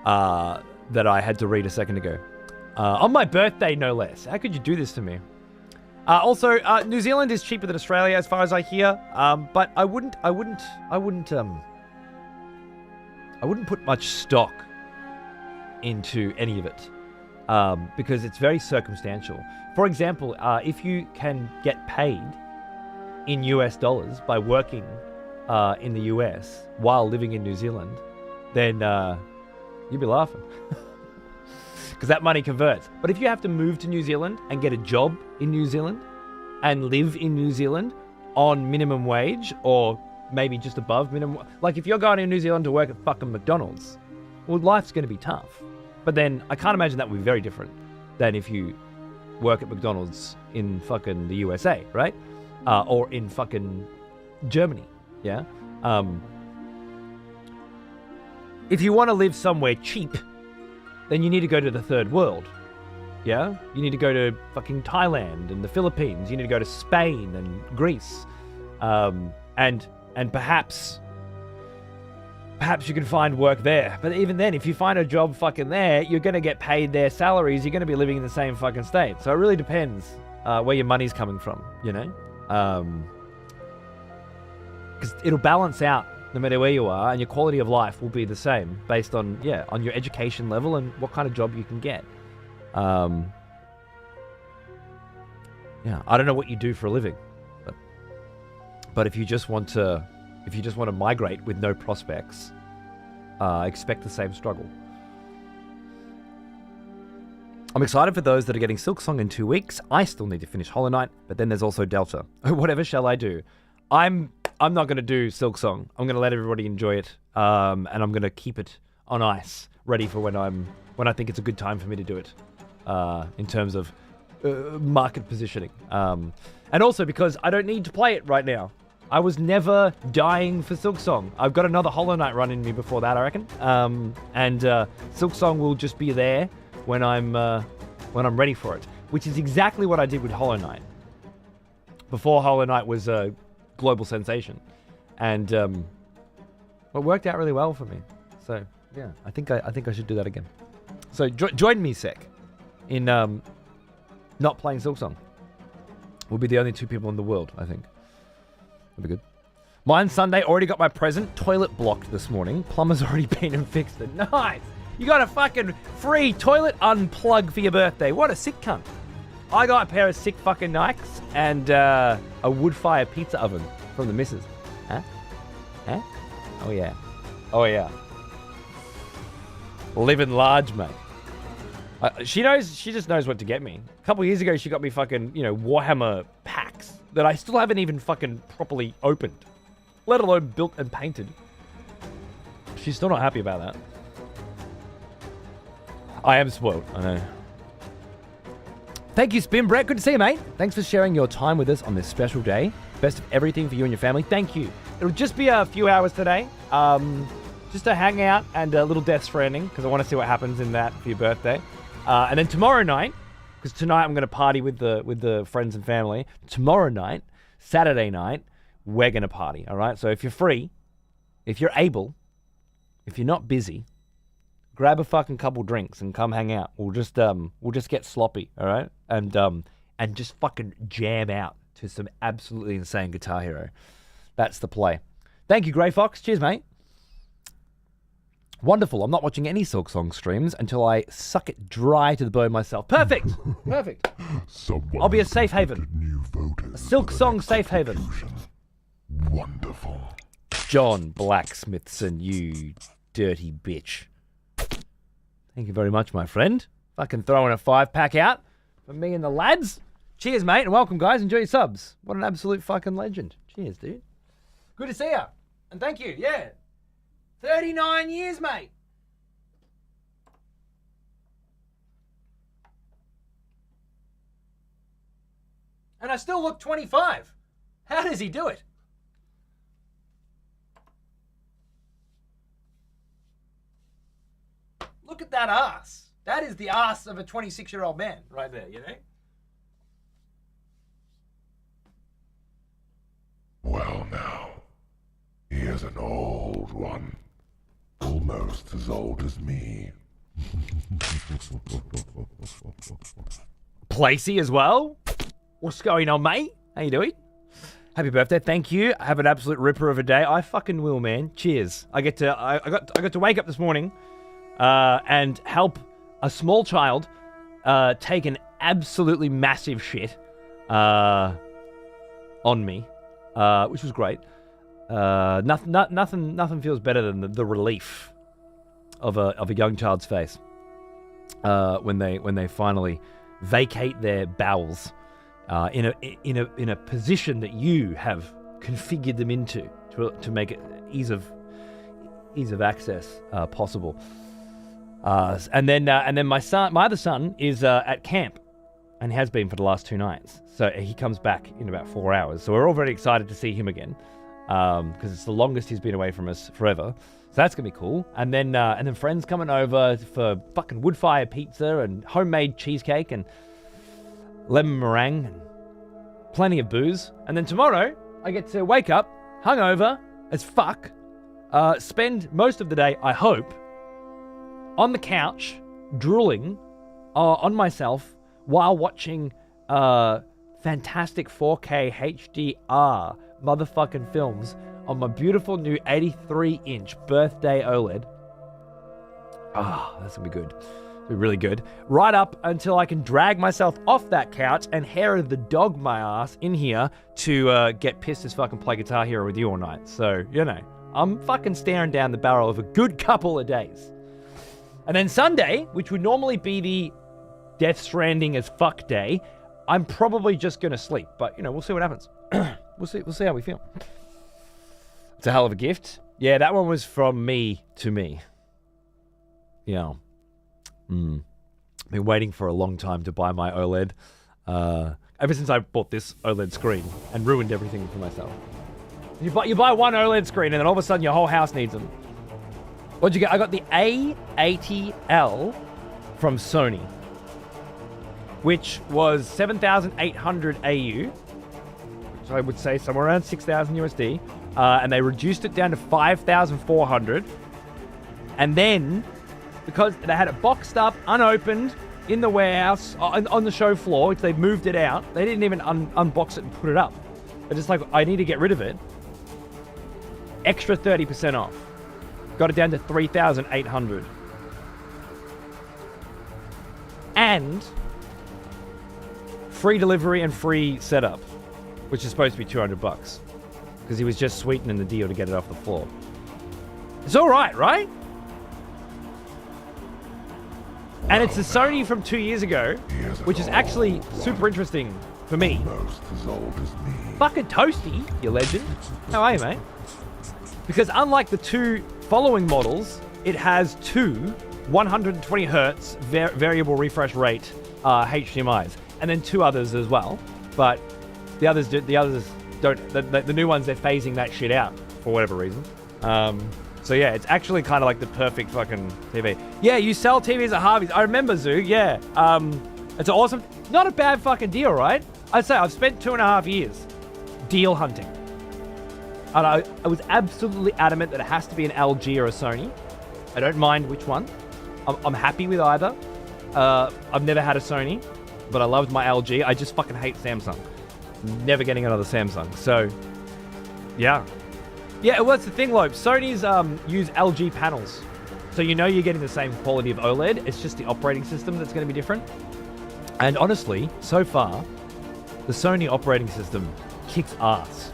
that I had to read a second ago. On my birthday, no less. How could you do this to me? Also, New Zealand is cheaper than Australia, as far as I hear. But I wouldn't put much stock into any of it, because it's very circumstantial. For example, if you can get paid in US dollars by working in the US while living in New Zealand, then you'd be laughing. Because that money converts. But if you have to move to New Zealand and get a job in New Zealand and live in New Zealand on minimum wage or maybe just above minimum, like if you're going to New Zealand to work at fucking McDonald's, well, life's going to be tough. But then I can't imagine that would be very different than if you work at McDonald's in fucking the USA, right? Or in fucking Germany, yeah? If you want to live somewhere cheap, then you need to go to the third world, yeah? You need to go to fucking Thailand and the Philippines. You need to go to Spain and Greece. And perhaps you can find work there. But even then, if you find a job fucking there, you're going to get paid their salaries. You're going to be living in the same fucking state. So it really depends where your money's coming from, you know? Because it'll balance out no matter where you are, and your quality of life will be the same based on, on your education level and what kind of job you can get. I don't know what you do for a living, but if you just want to migrate with no prospects, expect the same struggle. I'm excited for those that are getting Silksong in 2 weeks. I still need to finish Hollow Knight, but then there's also Delta. Whatever shall I do? I'm not going to do Silksong. I'm going to let everybody enjoy it, and I'm going to keep it on ice, ready for when I think it's a good time for me to do it, in terms of market positioning, and also because I don't need to play it right now. I was never dying for Silksong. I've got another Hollow Knight run in me before that, I reckon, and Silksong will just be there when I'm ready for it, which is exactly what I did with Hollow Knight. Before Hollow Knight was a global sensation, and it worked out really well for me. So yeah, I think I should do that again. So join me, Sek, in not playing Silksong. We'll be the only two people in the world, I think. That'd be good. Mine Sunday, already got my present. Toilet blocked this morning. Plumber's already been and fixed it. Nice! You got a fucking free toilet unplug for your birthday. What a sick cunt. I got a pair of sick fucking Nikes and a wood-fire pizza oven from the missus. Huh? Huh? Oh, yeah. Oh, yeah. Living large, mate. She just knows what to get me. A couple years ago, she got me fucking, Warhammer packs that I still haven't even fucking properly opened, let alone built and painted. She's still not happy about that. I am spoiled, I know. Thank you, Spin Brett. Good to see you, mate. Thanks for sharing your time with us on this special day. Best of everything for you and your family. Thank you. It'll just be a few hours today. Just to hang out and a little Death Stranding, because I want to see what happens in that for your birthday. And then tomorrow night, because tonight I'm going to party with the friends and family. Tomorrow night, Saturday night, we're going to party, all right? So if you're free, if you're able, if you're not busy, grab a fucking couple drinks and come hang out. We'll just get sloppy, all right? And just fucking jam out to some absolutely insane Guitar Hero. That's the play. Thank you, Grey Fox. Cheers, mate. Wonderful. I'm not watching any Silk Song streams until I suck it dry to the bone myself. Perfect. Perfect. I'll be a safe haven. A Silk Song safe haven. Wonderful. John Blacksmithson, you dirty bitch. Thank you very much, my friend. Fucking throwing a 5-pack out for me and the lads. Cheers, mate, and welcome, guys. Enjoy your subs. What an absolute fucking legend. Cheers, dude. Good to see ya. And thank you, yeah. 39 years, mate. And I still look 25. How does he do it? Look at that ass. That is the ass of a 26-year-old man right there, you know? Well now, here's an old one. Almost as old as me. Placey as well. What's going on, mate? How you doing? Happy birthday. Thank you. Have an absolute ripper of a day. I fucking will, man. Cheers. I got to wake up this morning and help a small child take an absolutely massive shit on me, which was great. Nothing feels better than the relief of a young child's face when they finally vacate their bowels in a position that you have configured them into to make it ease of access possible. And then my other son is at camp and has been for the last 2 nights. So he comes back in about 4 hours. So we're all very excited to see him again. Because it's the longest he's been away from us forever. So that's gonna be cool. And then friends coming over for fucking wood fire pizza and homemade cheesecake and lemon meringue and plenty of booze. And then tomorrow I get to wake up hungover as fuck, spend most of the day, I hope, on the couch drooling on myself while watching fantastic 4K HDR motherfucking films on my beautiful new 83-inch birthday OLED. That's gonna be good. It'll be really good. Right up until I can drag myself off that couch and hair the dog my ass in here to get pissed as fucking play Guitar Hero with you all night. So, you know, I'm fucking staring down the barrel of a good couple of days. And then Sunday, which would normally be the Death Stranding as fuck day, I'm probably just gonna sleep. But, you know, we'll see what happens. We'll see how we feel. It's a hell of a gift. Yeah, that one was from me to me. Yeah. Been waiting for a long time to buy my OLED. Ever since I bought this OLED screen and ruined everything for myself. You buy one OLED screen and then all of a sudden your whole house needs them. What'd you get? I got the A80L from Sony, which was 7,800 AU. So I would say somewhere around 6,000 USD, and they reduced it down to 5,400. And then, because they had it boxed up, unopened, in the warehouse, on the show floor, which they moved it out, they didn't even unbox it and put it up. They're just like, I need to get rid of it. Extra 30% off. Got it down to 3,800. And free delivery and free setup, which is supposed to be $200 because he was just sweetening the deal to get it off the floor. It's all right? And it's the Sony from 2 years ago, which is actually super interesting for me. Almost as old as me. Fucking toasty, you legend. How are you, mate? Because unlike the 2 following models, it has 2 120 hertz variable refresh rate HDMIs, and then 2 others as well. But the others don't. The new ones, they're phasing that shit out for whatever reason. So yeah, it's actually kind of like the perfect fucking TV. Yeah, you sell TVs at Harvey's. I remember, Zoo. Yeah. It's awesome. Not a bad fucking deal, right? I'd say I've spent 2.5 years deal hunting. And I was absolutely adamant that it has to be an LG or a Sony. I don't mind which one. I'm happy with either. I've never had a Sony, but I loved my LG. I just fucking hate Samsung. Never getting another Samsung. So, yeah. Yeah, well, that's the thing, Lope. Sony's use LG panels. So you know you're getting the same quality of OLED. It's just the operating system that's going to be different. And honestly, so far, the Sony operating system kicks ass.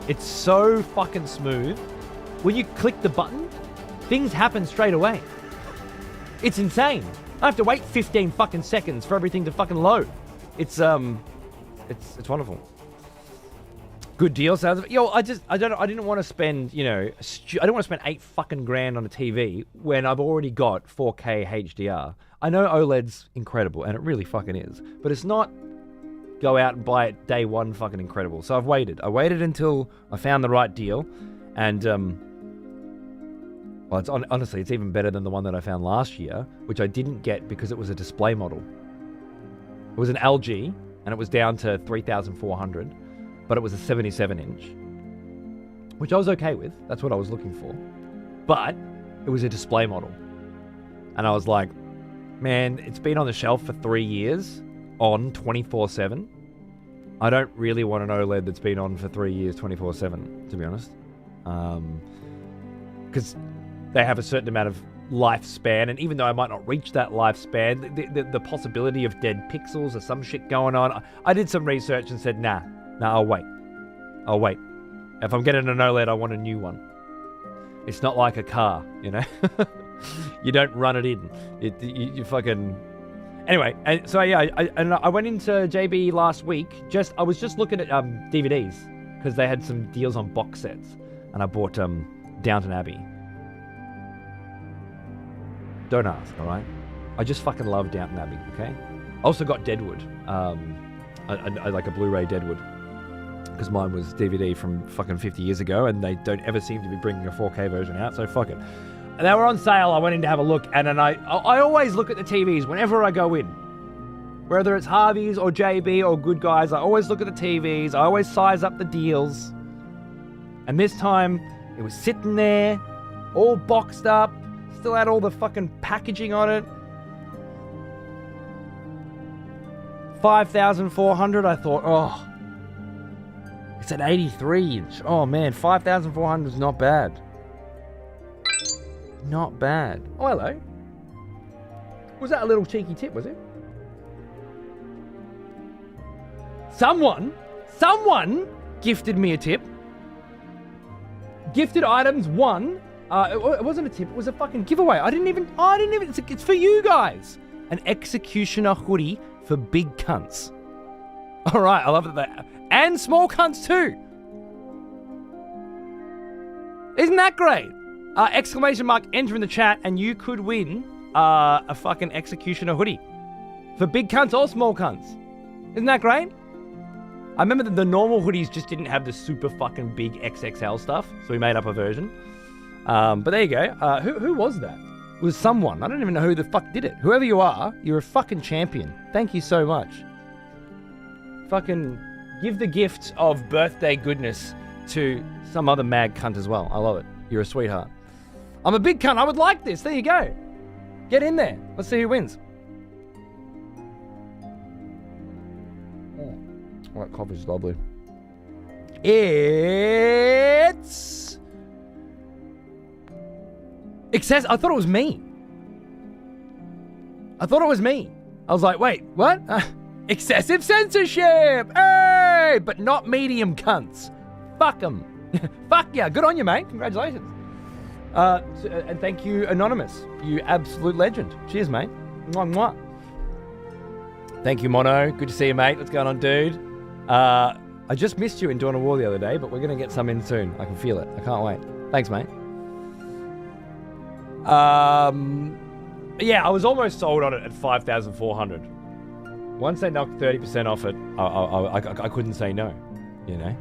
It's so fucking smooth. When you click the button, things happen straight away. It's insane. I have to wait 15 fucking seconds for everything to fucking load. It's wonderful. Good deal. Sounds. Yo, I didn't want to spend, I don't want to spend $8 fucking grand on a TV when I've already got 4K HDR. I know OLED's incredible, and it really fucking is, but it's not go out and buy it day one fucking incredible. So I've waited. I waited until I found the right deal, and well, honestly, it's even better than the one that I found last year, which I didn't get because it was a display model. It was an LG, and it was down to 3,400. But it was a 77-inch, which I was okay with. That's what I was looking for. But it was a display model. And I was like, man, it's been on the shelf for 3 years, on 24/7. I don't really want an OLED that's been on for 3 years, 24/7, to be honest. Because they have a certain amount of lifespan, and even though I might not reach that lifespan, the possibility of dead pixels or some shit going on, I did some research and said, nah, I'll wait. If I'm getting an OLED, I want a new one. It's not like a car, You don't run it in. You fucking... Anyway, and so yeah, I went into JB last week. I was just looking at DVDs because they had some deals on box sets, and I bought Downton Abbey. Don't ask, all right? I just fucking love Downton Abbey. Okay. I also got Deadwood, I like a Blu-ray Deadwood, because mine was DVD from fucking 50 years ago, and they don't ever seem to be bringing a 4K version out, so fuck it. And they were on sale. I went in to have a look, and then I always look at the TVs whenever I go in. Whether it's Harvey's or JB or Good Guys, I always look at the TVs. I always size up the deals. And this time, it was sitting there, all boxed up, still had all the fucking packaging on it. 5,400, I thought, oh, it's an 83-inch. Oh, man, 5,400 is not bad. Not bad. Oh, hello. Was that a little cheeky tip, was it? Someone gifted me a tip. Gifted items 1. It wasn't a tip, it was a fucking giveaway. I didn't even, it's for you guys. An Executioner hoodie for big cunts. All right, I love that. And small cunts too. Isn't that great? Exclamation mark, enter in the chat, and you could win a fucking Executioner hoodie for big cunts or small cunts. Isn't that great? I remember that the normal hoodies just didn't have the super fucking big XXL stuff, so we made up a version. But there you go. Who was that? It was someone. I don't even know who the fuck did it. Whoever you are, you're a fucking champion. Thank you so much. Fucking give the gift of birthday goodness to some other mad cunt as well. I love it. You're a sweetheart. I'm a big cunt. I would like this. There you go. Get in there. Let's see who wins. Oh, that coffee's lovely. It's... Excess. I thought it was me. I was like, wait, what? Excessive censorship. Hey, but not medium cunts. Fuck them. Fuck yeah. Good on you, mate. Congratulations. And thank you, Anonymous. You absolute legend. Cheers, mate. Mwah, mwah. Thank you, Mono. Good to see you, mate. What's going on, dude? I just missed you in Dawn of War the other day, but we're going to get some in soon. I can feel it. I can't wait. Thanks, mate. Yeah, I was almost sold on it at 5,400. Once they knocked 30% off it, I couldn't say no, you know?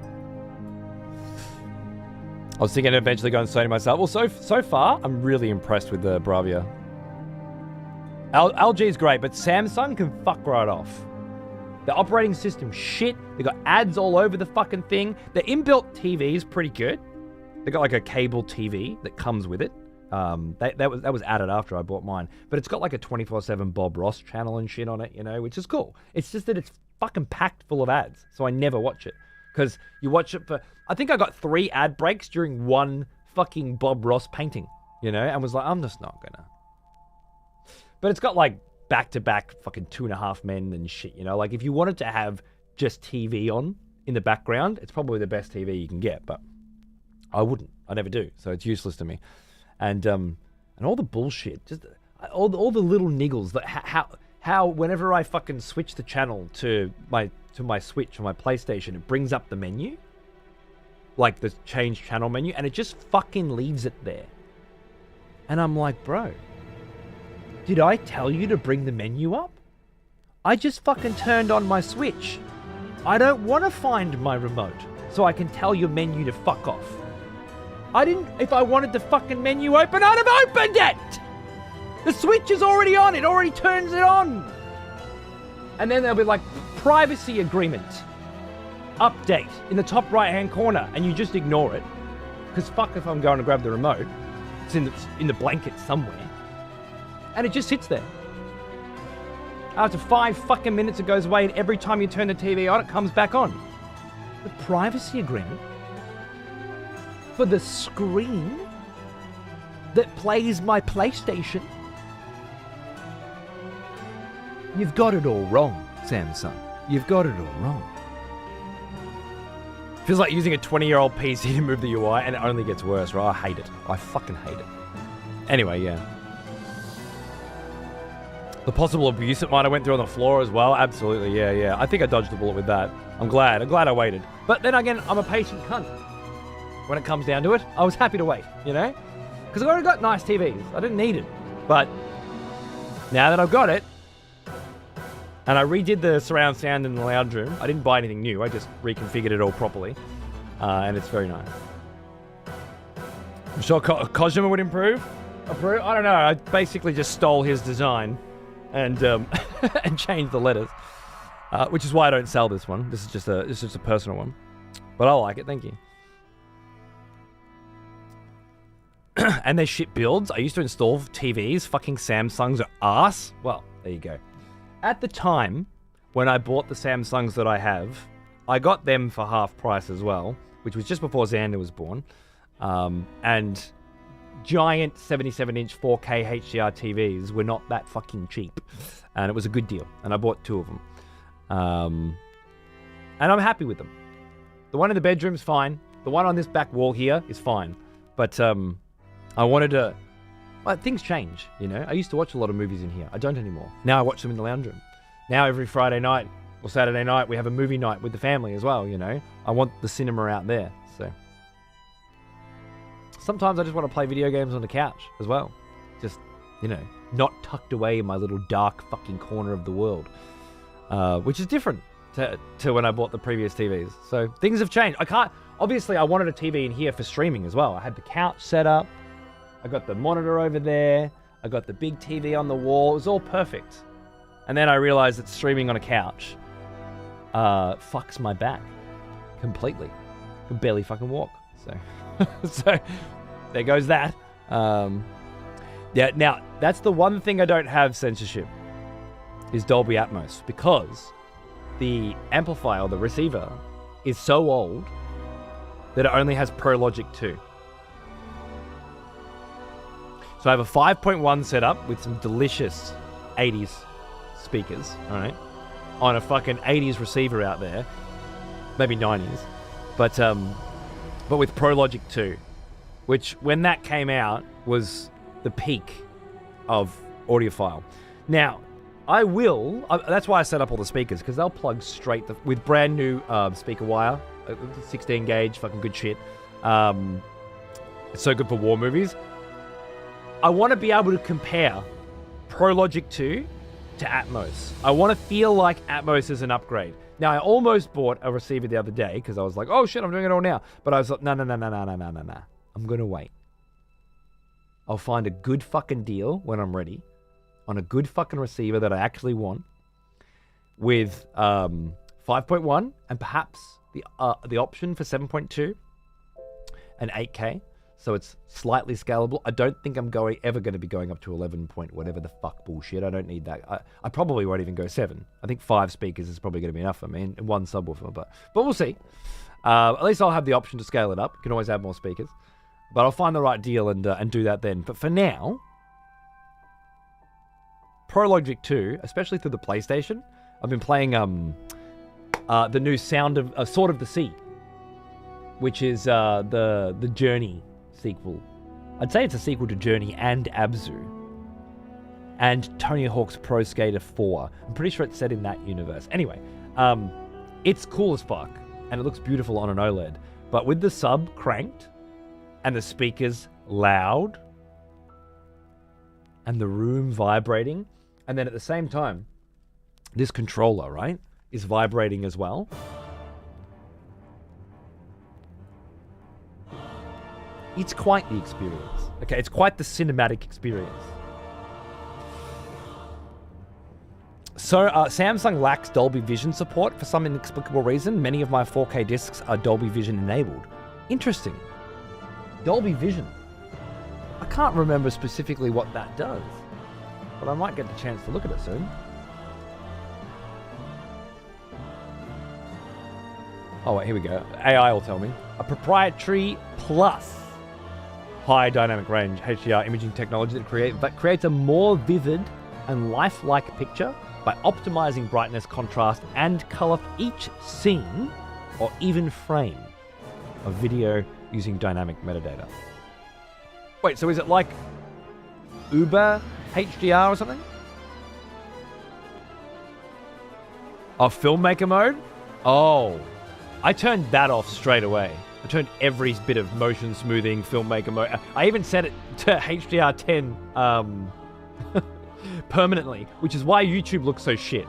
I was thinking of eventually going Sony myself. Well, so far, I'm really impressed with the Bravia. LG is great, but Samsung can fuck right off. The operating system shit. They got ads all over the fucking thing. The inbuilt TV is pretty good. They got like a cable TV that comes with it. That was added after I bought mine. But it's got like a 24/7 Bob Ross channel and shit on it, which is cool. It's just that it's fucking packed full of ads. So I never watch it. Because you watch it for... I think I got 3 ad breaks during one fucking Bob Ross painting, and was like, I'm just not gonna. But it's got like back-to-back fucking 2.5 Men and shit, Like if you wanted to have just TV on in the background, it's probably the best TV you can get, but I wouldn't. I never do. So it's useless to me. And all the bullshit, just all the little niggles, that how whenever I fucking switch the channel to my Switch or my PlayStation, it brings up the menu, like the change channel menu, and it just fucking leaves it there. And I'm like, bro, did I tell you to bring the menu up? I just fucking turned on my Switch. I don't want to find my remote so I can tell your menu to fuck off. If I wanted the fucking menu open, I'd have opened it! The Switch is already on, it already turns it on. And then there'll be like, privacy agreement, update in the top right-hand corner, and you just ignore it. Because fuck if I'm going to grab the remote. It's in the blanket somewhere. And it just sits there. After 5 fucking minutes it goes away, and every time you turn the TV on, it comes back on. The privacy agreement for the screen that plays my PlayStation. You've got it all wrong, Samsung. You've got it all wrong. Feels like using a 20-year-old PC to move the UI, and it only gets worse, right? I hate it. I fucking hate it. Anyway, yeah. The possible abuse it might have went through on the floor as well. Absolutely, yeah. I think I dodged the bullet with that. I'm glad I waited. But then again, I'm a patient cunt. When it comes down to it, I was happy to wait, Because I've already got nice TVs. I didn't need it. But now that I've got it, and I redid the surround sound in the lounge room. I didn't buy anything new. I just reconfigured it all properly. And it's very nice. I'm sure Kojima would improve. I don't know. I basically just stole his design and and changed the letters. Which is why I don't sell this one. This is just a personal one. But I like it. Thank you. And they're shit builds. I used to install TVs. Fucking Samsungs are arse. Well, there you go. At the time, when I bought the Samsungs that I have, I got them for half price as well, which was just before Xander was born. And giant 77-inch 4K HDR TVs were not that fucking cheap. And it was a good deal. And I bought 2 of them. And I'm happy with them. The one in the bedroom's fine. The one on this back wall here is fine. But I wanted to... Well, things change, I used to watch a lot of movies in here. I don't anymore. Now I watch them in the lounge room. Now every Friday night or Saturday night, we have a movie night with the family as well, I want the cinema out there, so. Sometimes I just want to play video games on the couch as well. Just, not tucked away in my little dark fucking corner of the world. Which is different to when I bought the previous TVs. So things have changed. Obviously I wanted a TV in here for streaming as well. I had the couch set up. I got the monitor over there. I got the big TV on the wall. It was all perfect. And then I realized that streaming on a couch fucks my back completely. I can barely fucking walk. So, so there goes that. Yeah, now, that's the one thing I don't have censorship, is Dolby Atmos. Because the amplifier, or the receiver, is so old that it only has Pro Logic 2. So I have a 5.1 setup with some delicious 80s speakers, all right, on a fucking 80s receiver out there, maybe 90s, but with Pro Logic 2, which when that came out was the peak of audiophile. Now, that's why I set up all the speakers, because they'll plug straight with brand new speaker wire, 16 gauge, fucking good shit. It's so good for war movies. I want to be able to compare Pro Logic 2 to Atmos. I want to feel like Atmos is an upgrade. Now, I almost bought a receiver the other day because I was like, oh shit, I'm doing it all now. But I was like, no. I'm going to wait. I'll find a good fucking deal when I'm ready on a good fucking receiver that I actually want with 5.1 and perhaps the option for 7.2 and 8K. So it's slightly scalable. I don't think I'm ever going to be going up to 11 point whatever the fuck bullshit. I don't need that. I probably won't even go 7. I think 5 speakers is probably going to be enough for me, and 1 subwoofer, but we'll see. At least I'll have the option to scale it up. You can always add more speakers. But I'll find the right deal and do that then. But for now, Pro Logic 2, especially through the PlayStation, I've been playing the new Sound of Sword of the Sea, which is the Journey sequel. I'd say it's a sequel to Journey and Abzu. And Tony Hawk's Pro Skater 4. I'm pretty sure it's set in that universe. Anyway, it's cool as fuck, and it looks beautiful on an OLED. But with the sub cranked, and the speakers loud, and the room vibrating, and then at the same time, this controller, right, is vibrating as well. It's quite the experience. Okay, it's quite the cinematic experience. So, Samsung lacks Dolby Vision support for some inexplicable reason. Many of my 4K discs are Dolby Vision enabled. Interesting. Dolby Vision. I can't remember specifically what that does, but I might get the chance to look at it soon. Oh, wait, here we go. AI will tell me. A proprietary plus high dynamic range HDR imaging technology that creates a more vivid and lifelike picture by optimizing brightness, contrast, and color for each scene or even frame of video using dynamic metadata. Wait, so is it like Uber HDR or something? Oh, filmmaker mode? Oh, I turned that off straight away. I turned every bit of motion smoothing, filmmaker mode. I even set it to HDR10 permanently, which is why YouTube looks so shit.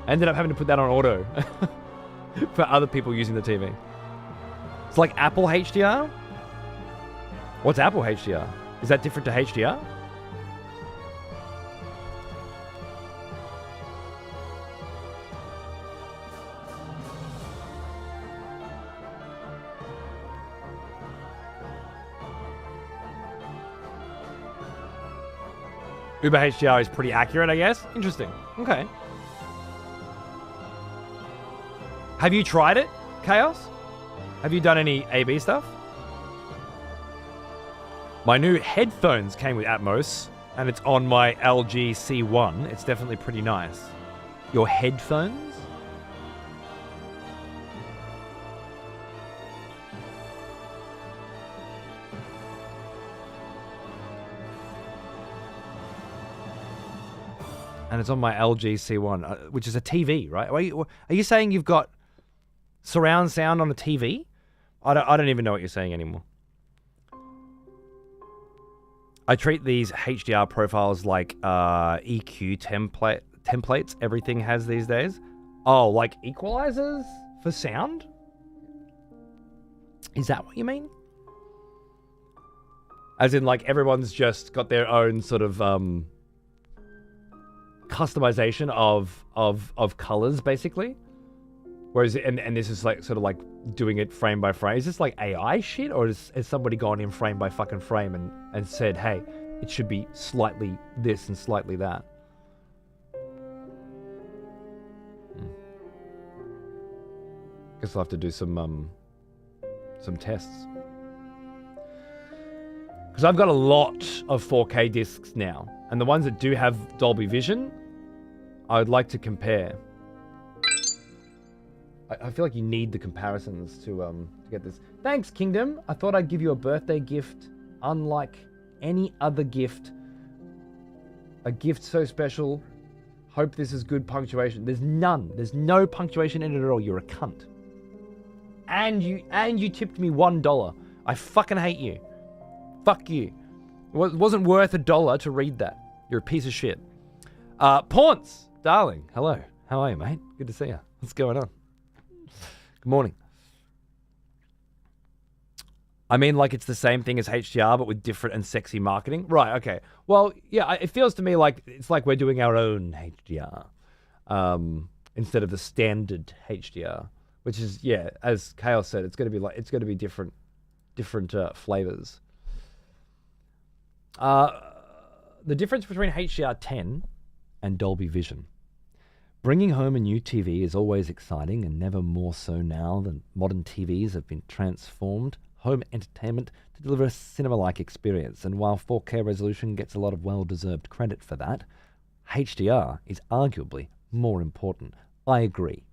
I ended up having to put that on auto for other people using the TV. It's like Apple HDR? What's Apple HDR? Is that different to HDR? Uber HDR is pretty accurate, I guess. Interesting. Okay. Have you tried it, Chaos? Have you done any A/B stuff? My new headphones came with Atmos, and it's on my LG C1. It's definitely pretty nice. Your headphones? And it's on my LG C1, which is a TV, right? Are you saying you've got surround sound on a TV? I don't even know what you're saying anymore. I treat these HDR profiles like EQ templates everything has these days. Oh, like equalizers for sound? Is that what you mean? As in, like, everyone's just got their own sort of customization of colors, basically. Whereas, and this is like sort of like doing it frame by frame. Is this like AI shit, or has somebody gone in frame by fucking frame and said, hey, it should be slightly this and slightly that? Guess I'll have to do some tests. Because I've got a lot of 4K discs now, and the ones that do have Dolby Vision, I would like to compare. I feel like you need the comparisons to get this. Thanks, Kingdom. I thought I'd give you a birthday gift, unlike any other gift. A gift so special. Hope this is good punctuation. There's none. There's no punctuation in it at all. You're a cunt. And you tipped me $1. I fucking hate you. Fuck you. It wasn't worth $1 to read that. You're a piece of shit. Paunce, darling. Hello. How are you, mate? Good to see you. What's going on? Good morning. I mean, like, it's the same thing as HDR, but with different and sexy marketing. Right, okay. Well, yeah, it feels to me like it's like we're doing our own HDR. instead of the standard HDR, which is, as Chaos said, it's going to be different flavors. The difference between HDR10 and Dolby Vision. Bringing home a new TV is always exciting, and never more so now than modern TVs have been transformed home entertainment to deliver a cinema-like experience. And while 4K resolution gets a lot of well-deserved credit for that, HDR is arguably more important. I agree.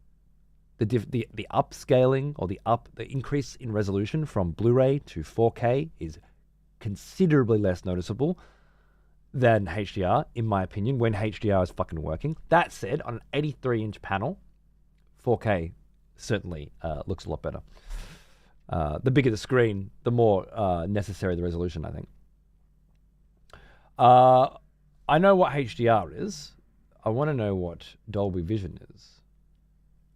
The upscaling or the increase in resolution from Blu-ray to 4K is considerably less noticeable than HDR, in my opinion, when HDR is fucking working. That said, on an 83-inch panel, 4K certainly looks a lot better. The bigger the screen, the more necessary the resolution, I think. I know what HDR is. I want to know what Dolby Vision is.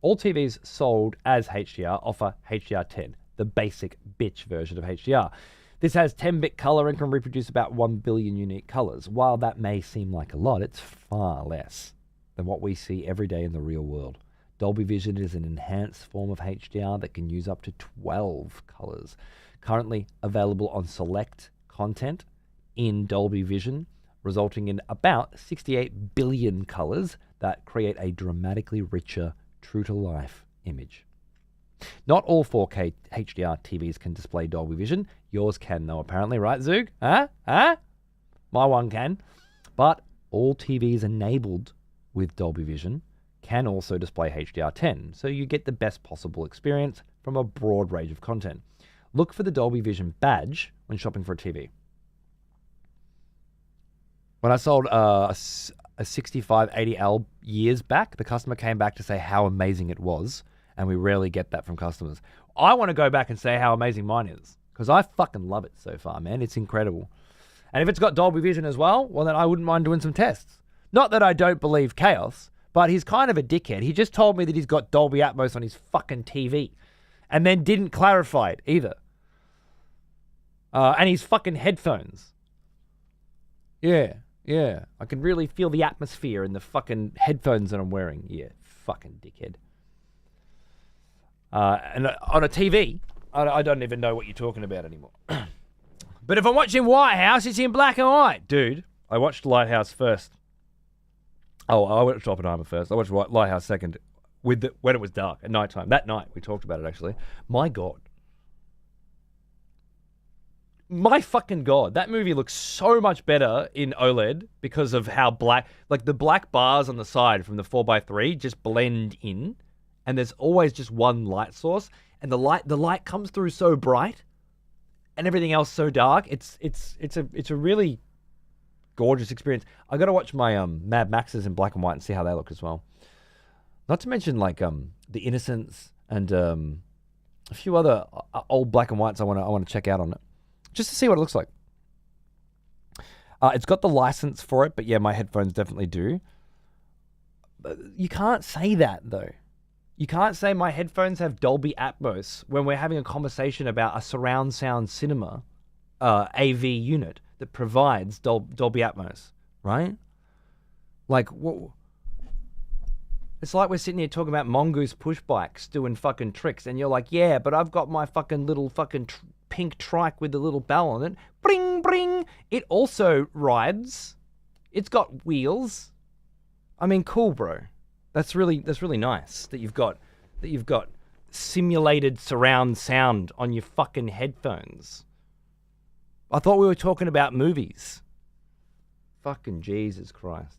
All TVs sold as HDR offer HDR10, the basic bitch version of HDR. This has 10-bit color and can reproduce about 1 billion unique colors. While that may seem like a lot, it's far less than what we see every day in the real world. Dolby Vision is an enhanced form of HDR that can use up to 12 colors. Currently available on select content in Dolby Vision, resulting in about 68 billion colors that create a dramatically richer, true-to-life image. Not all 4K HDR TVs can display Dolby Vision. Yours can, though, apparently, right, Zoog? Huh? My one can. But all TVs enabled with Dolby Vision can also display HDR10, so you get the best possible experience from a broad range of content. Look for the Dolby Vision badge when shopping for a TV. When I sold a 6580L years back, the customer came back to say how amazing it was, and we rarely get that from customers. I want to go back and say how amazing mine is, because I fucking love it so far, man. It's incredible. And if it's got Dolby Vision as well, well, then I wouldn't mind doing some tests. Not that I don't believe Chaos, but he's kind of a dickhead. He just told me that he's got Dolby Atmos on his fucking TV, and then didn't clarify it either. And his fucking headphones. Yeah. I can really feel the atmosphere in the fucking headphones that I'm wearing. Yeah, fucking dickhead. And on a TV, I don't even know what you're talking about anymore. But if I'm watching White House, it's in black and white. Dude, I watched Lighthouse first. Oh, I watched Oppenheimer first. I watched Lighthouse second when it was dark at nighttime. That night, we talked about it, actually. My God. My fucking God. That movie looks so much better in OLED because of how black... Like, the black bars on the side from the 4x3 just blend in. And there's always just one light source. And the light comes through so bright. And everything else so dark. It's a really gorgeous experience. I got to watch my Mad Maxes in black and white and see how they look as well. Not to mention like The Innocents and a few other old black and whites I want to check out on it, just to see what it looks like. It's got the license for it, but yeah, my headphones definitely do. But you can't say that though. You can't say my headphones have Dolby Atmos when we're having a conversation about a surround sound cinema AV unit that provides Dolby Atmos, right? Like, what? It's like we're sitting here talking about Mongoose push bikes doing fucking tricks, and you're like, yeah, but I've got my fucking little fucking pink trike with the little bell on it. Bring, bring. It also rides. It's got wheels. I mean, cool, bro. That's really nice that you've got simulated surround sound on your fucking headphones. I thought we were talking about movies. Fucking Jesus Christ.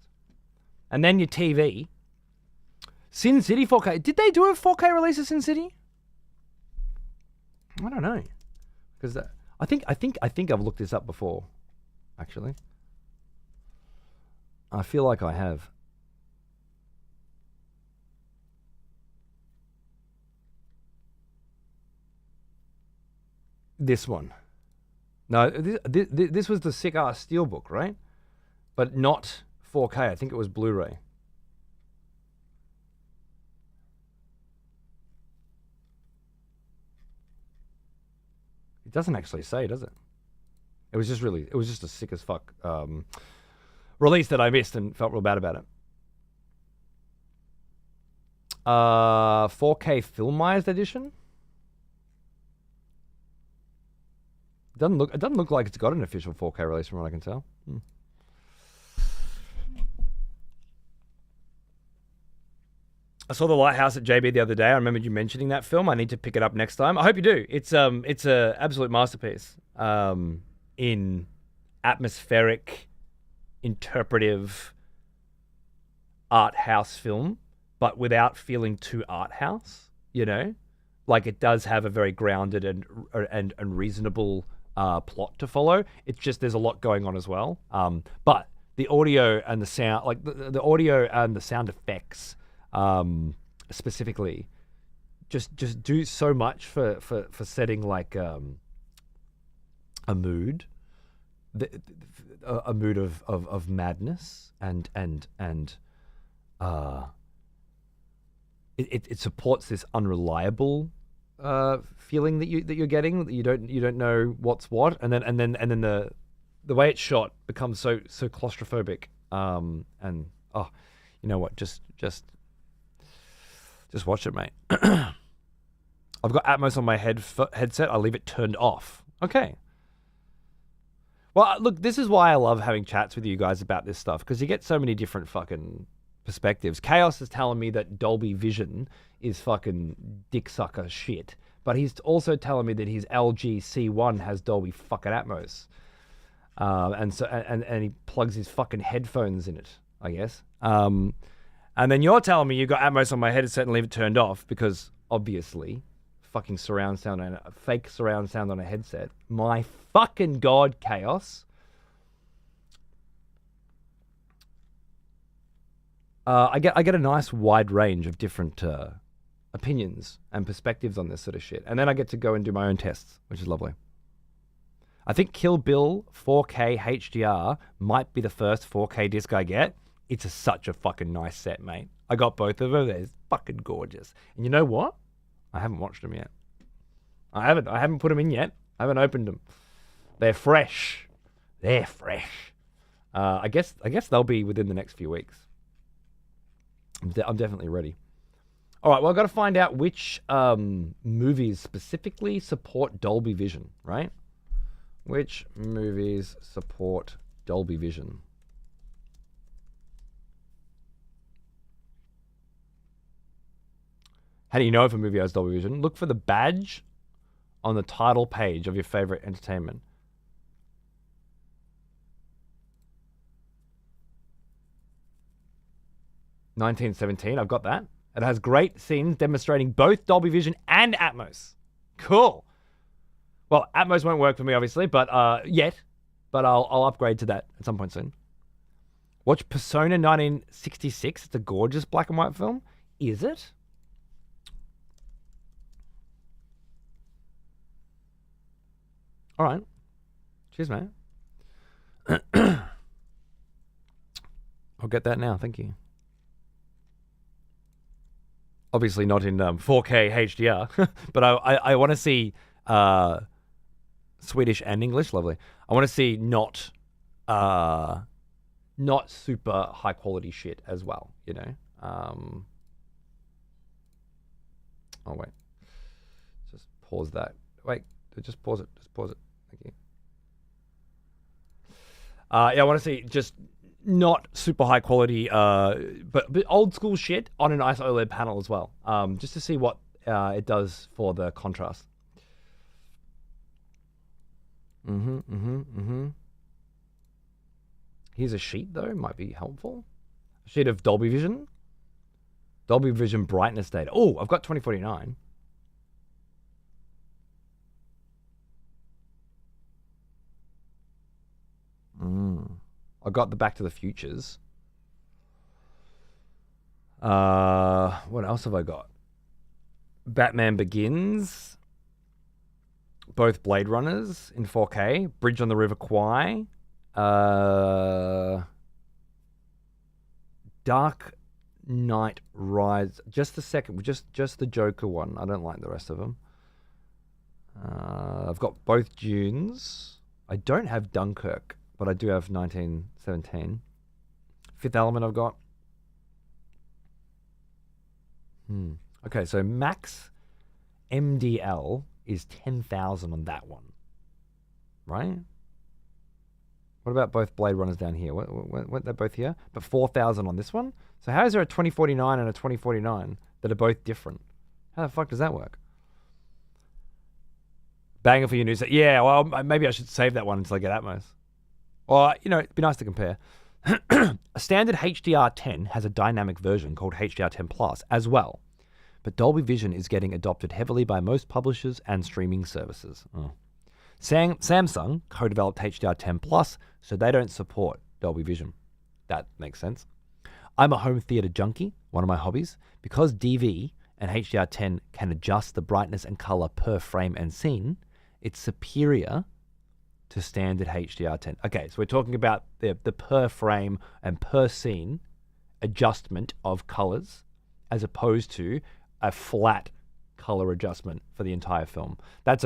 And then your TV. Sin City 4K. Did they do a 4K release of Sin City? I don't know. Because I think I've looked this up before, actually. I feel like I have. This one. No, this was the sick-ass Steelbook, right? But not 4K. I think it was Blu-ray. It doesn't actually say, does it? It was just a sick as fuck release that I missed and felt real bad about it. 4K filmized edition. It doesn't look like it's got an official 4K release from what I can tell. I saw The Lighthouse at JB the other day. I remembered you mentioning that film. I need to pick it up next time. I hope you do. It's a absolute masterpiece. In atmospheric, interpretive art house film, but without feeling too art house, you know? Like, it does have a very grounded and reasonable plot to follow. It's just there's a lot going on as well. But the audio and the sound, like the audio and the sound effects, specifically, just do so much for setting like a mood, a mood of madness and it supports this unreliable feeling that you're getting, that you don't know what's what, and then the way it's shot becomes so claustrophobic. And you know what? Just watch it, mate. I've got Atmos on my headset. I leave it turned off. Okay. Well, look, this is why I love having chats with you guys about this stuff, because you get so many different fucking perspectives. Chaos is telling me that Dolby Vision is fucking dick sucker shit, but he's also telling me that his LG C1 has Dolby fucking Atmos, and he plugs his fucking headphones in it, I guess. And then you're telling me you got Atmos on my headset and leave it turned off because obviously fucking surround sound and fake surround sound on a headset. My fucking God, Chaos. I get a nice wide range of different opinions and perspectives on this sort of shit. And then I get to go and do my own tests, which is lovely. I think Kill Bill 4K HDR might be the first 4K disc I get. It's such a fucking nice set, mate. I got both of them. They're fucking gorgeous. And you know what? I haven't watched them yet. I haven't put them in yet. I haven't opened them. They're fresh. They're fresh. I guess they'll be within the next few weeks. I'm definitely ready. All right, well, I've got to find out which movies specifically support Dolby Vision, right? Which movies support Dolby Vision? How do you know if a movie has Dolby Vision? Look for the badge on the title page of your favorite entertainment. "1917", I've got that. It has great scenes demonstrating both Dolby Vision and Atmos. Cool. Well, Atmos won't work for me, obviously, but yet. But I'll upgrade to that at some point soon. Watch Persona 1966. It's a gorgeous black and white film. Is it? All right. Cheers, mate. I'll get that now. Thank you. Obviously not in 4K HDR, but I want to see Swedish and English. Lovely. I want to see not super high quality shit as well, you know. Oh wait, just pause that. Wait, just pause it. Just pause it. Thank you. Yeah, I want to see just not super high quality, but old school shit on an nice OLED panel as well, just to see what it does for the contrast. Here's a sheet though, might be helpful. A sheet of Dolby Vision. Dolby Vision brightness data. Oh, I've got 2049. I got the Back to the Futures. What else have I got? Batman Begins. Both Blade Runners in 4K. Bridge on the River Kwai. Dark Knight Rise. Just the second. Just the Joker one. I don't like the rest of them. I've got both Dunes. I don't have Dunkirk, but I do have 1917. Fifth Element I've got. Okay, so max MDL is 10,000 on that one, right? What about both Blade Runners down here? What they're both here, but 4,000 on this one. So how is there a 2049 and a 2049 that are both different? How the fuck does that work? Banger for your news. Yeah, well, maybe I should save that one until I get Atmos. Or, it'd be nice to compare. A standard HDR10 has a dynamic version called HDR10 Plus as well. But Dolby Vision is getting adopted heavily by most publishers and streaming services. Samsung co-developed HDR10 Plus, so they don't support Dolby Vision. That makes sense. I'm a home theater junkie, one of my hobbies. Because DV and HDR10 can adjust the brightness and color per frame and scene, it's superior to standard HDR10. Okay, so we're talking about the per frame and per scene adjustment of colors as opposed to a flat color adjustment for the entire film. That's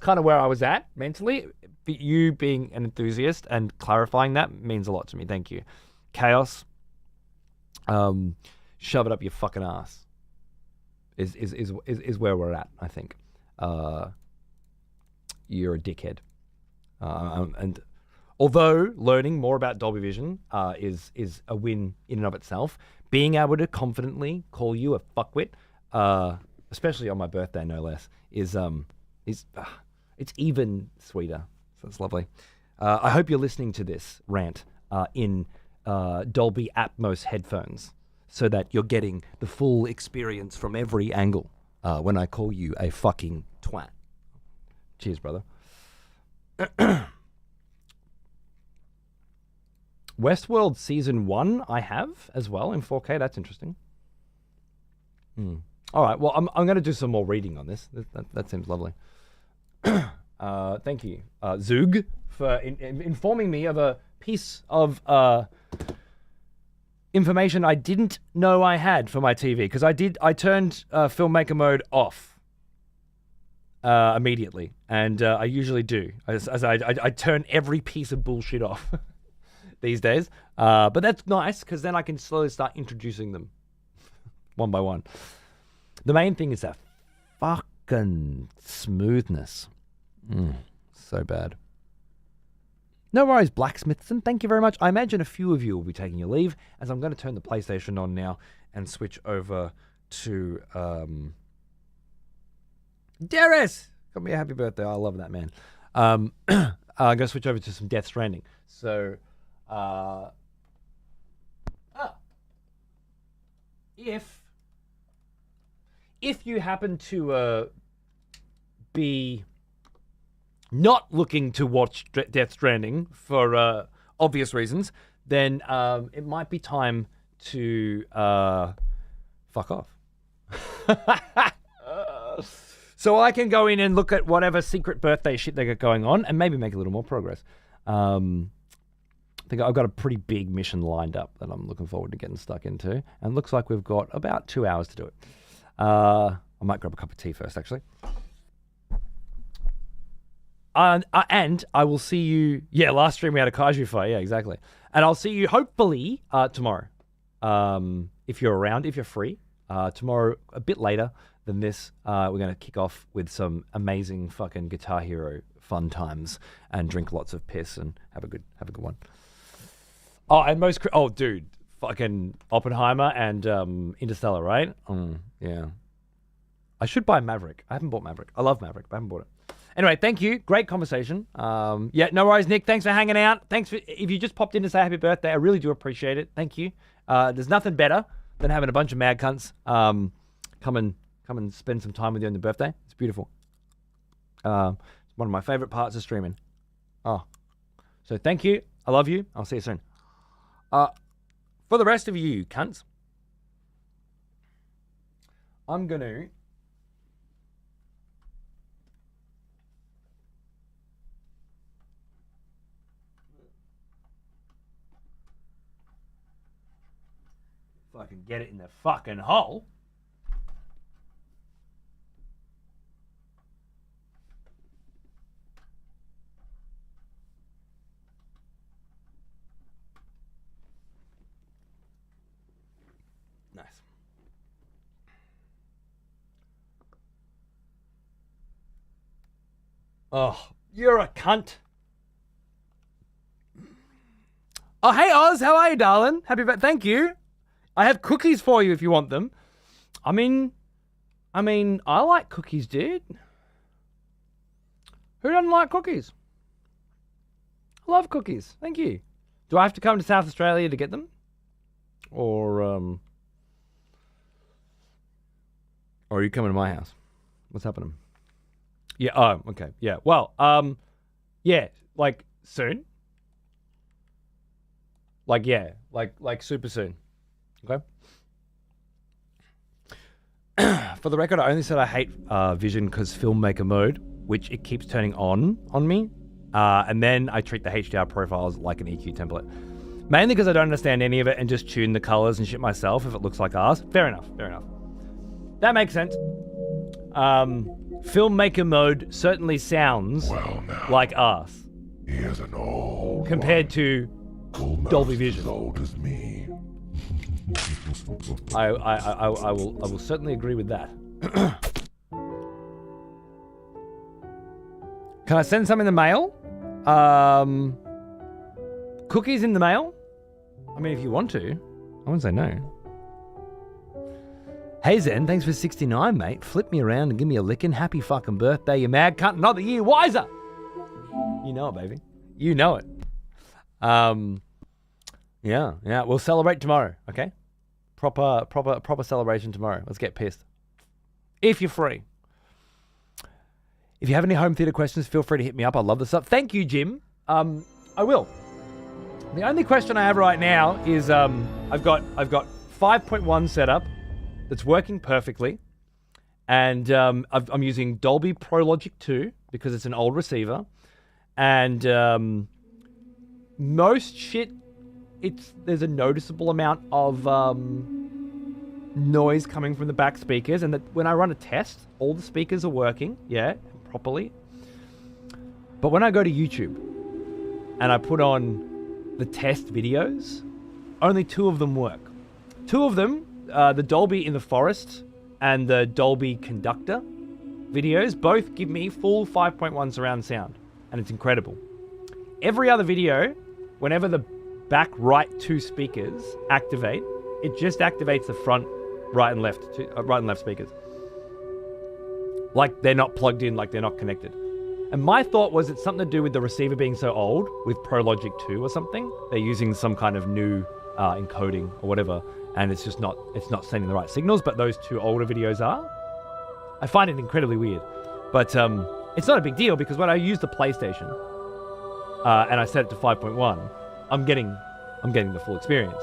kind of where I was at mentally. You being an enthusiast and clarifying that means a lot to me. Thank you. Chaos, shove it up your fucking ass is where we're at, I think. You're a dickhead. And although learning more about Dolby Vision is a win in and of itself, being able to confidently call you a fuckwit, especially on my birthday, no less, is it's even sweeter. So it's lovely. I hope you're listening to this rant in Dolby Atmos headphones so that you're getting the full experience from every angle when I call you a fucking twat. Cheers, brother. Westworld Season 1 I have as well in 4K. That's interesting. All right, well, I'm going to do some more reading on this. That seems lovely. Thank you, Zug, for informing me of a piece of information I didn't know I had for my TV, because I turned filmmaker mode off immediately, and I usually do. I turn every piece of bullshit off these days, but that's nice because then I can slowly start introducing them one by one. The main thing is that fucking smoothness. So bad. No worries, Blacksmithson. Thank you very much. I imagine a few of you will be taking your leave, as I'm going to turn the PlayStation on now and switch over to Darius. Got me a happy birthday. I love that man. I'm going to switch over to some Death Stranding. So, if you happen to be not looking to watch Death Stranding for obvious reasons, then it might be time to fuck off. So I can go in and look at whatever secret birthday shit they got going on and maybe make a little more progress. I think I've got a pretty big mission lined up that I'm looking forward to getting stuck into. And looks like we've got about 2 hours to do it. I might grab a cup of tea first, actually. And I will see you... Yeah, last stream we had a kaiju fight. Yeah, exactly. And I'll see you hopefully tomorrow. If you're around, if you're free. Tomorrow, a bit later than this, we're going to kick off with some amazing fucking Guitar Hero fun times and drink lots of piss and have a good one. Oh, and dude, fucking Oppenheimer and Interstellar, right? Yeah. I should buy Maverick. I haven't bought Maverick. I love Maverick, but I haven't bought it. Anyway, thank you. Great conversation. Yeah, no worries, Nick. Thanks for hanging out. If you just popped in to say happy birthday, I really do appreciate it. Thank you. There's nothing better than having a bunch of mad cunts come and spend some time with you on your birthday. It's beautiful. It's one of my favorite parts of streaming. So thank you. I love you. I'll see you soon. For the rest of you cunts, I'm going to fucking get it in the fucking hole. Nice. Oh, you're a cunt. Oh, hey Oz, how are you, darling? Thank you. I have cookies for you if you want them. I mean, I like cookies, dude. Who doesn't like cookies? I love cookies. Thank you. Do I have to come to South Australia to get them? Or are you coming to my house? What's happening? Yeah, oh, okay. Yeah. Well, yeah, like soon. Like, yeah, like super soon. Okay. For the record, I only said I hate Vision because filmmaker mode, which it keeps turning on me. And then I treat the HDR profiles like an EQ template. Mainly because I don't understand any of it and just tune the colors and shit myself if it looks like ours. Fair enough. That makes sense. Filmmaker mode certainly sounds like us. He is an old compared to Dolby Vision. As old as me. I will certainly agree with that. Can I send some in the mail? Cookies in the mail? I mean, if you want to. I wouldn't say no. Hey Zen, thanks for 69, mate. Flip me around and give me a licking. Happy fucking birthday, you mad cunt. Another year wiser. You know it, baby. You know it. Yeah. We'll celebrate tomorrow, okay? Proper celebration tomorrow. Let's get pissed. If you're free. If you have any home theater questions, feel free to hit me up. I love this stuff. Thank you, Jim. I will. The only question I have right now is I've got 5.1 set up that's working perfectly, and I'm using Dolby Pro Logic 2 because it's an old receiver, and most shit, there's a noticeable amount of noise coming from the back speakers, and that when I run a test, all the speakers are working, properly. But when I go to YouTube and I put on the test videos, only 2 of them work. 2 of them, the Dolby in the Forest and the Dolby Conductor videos, both give me full 5.1 surround sound, and it's incredible. Every other video, whenever the back right 2 speakers activate, it just activates the front right and left speakers. Like they're not plugged in, like they're not connected. And my thought was it's something to do with the receiver being so old with Pro Logic 2 or something. They're using some kind of new encoding or whatever, and it's not sending the right signals, but those 2 older videos are. I find it incredibly weird. But it's not a big deal because when I use the PlayStation and I set it to 5.1, I'm getting the full experience.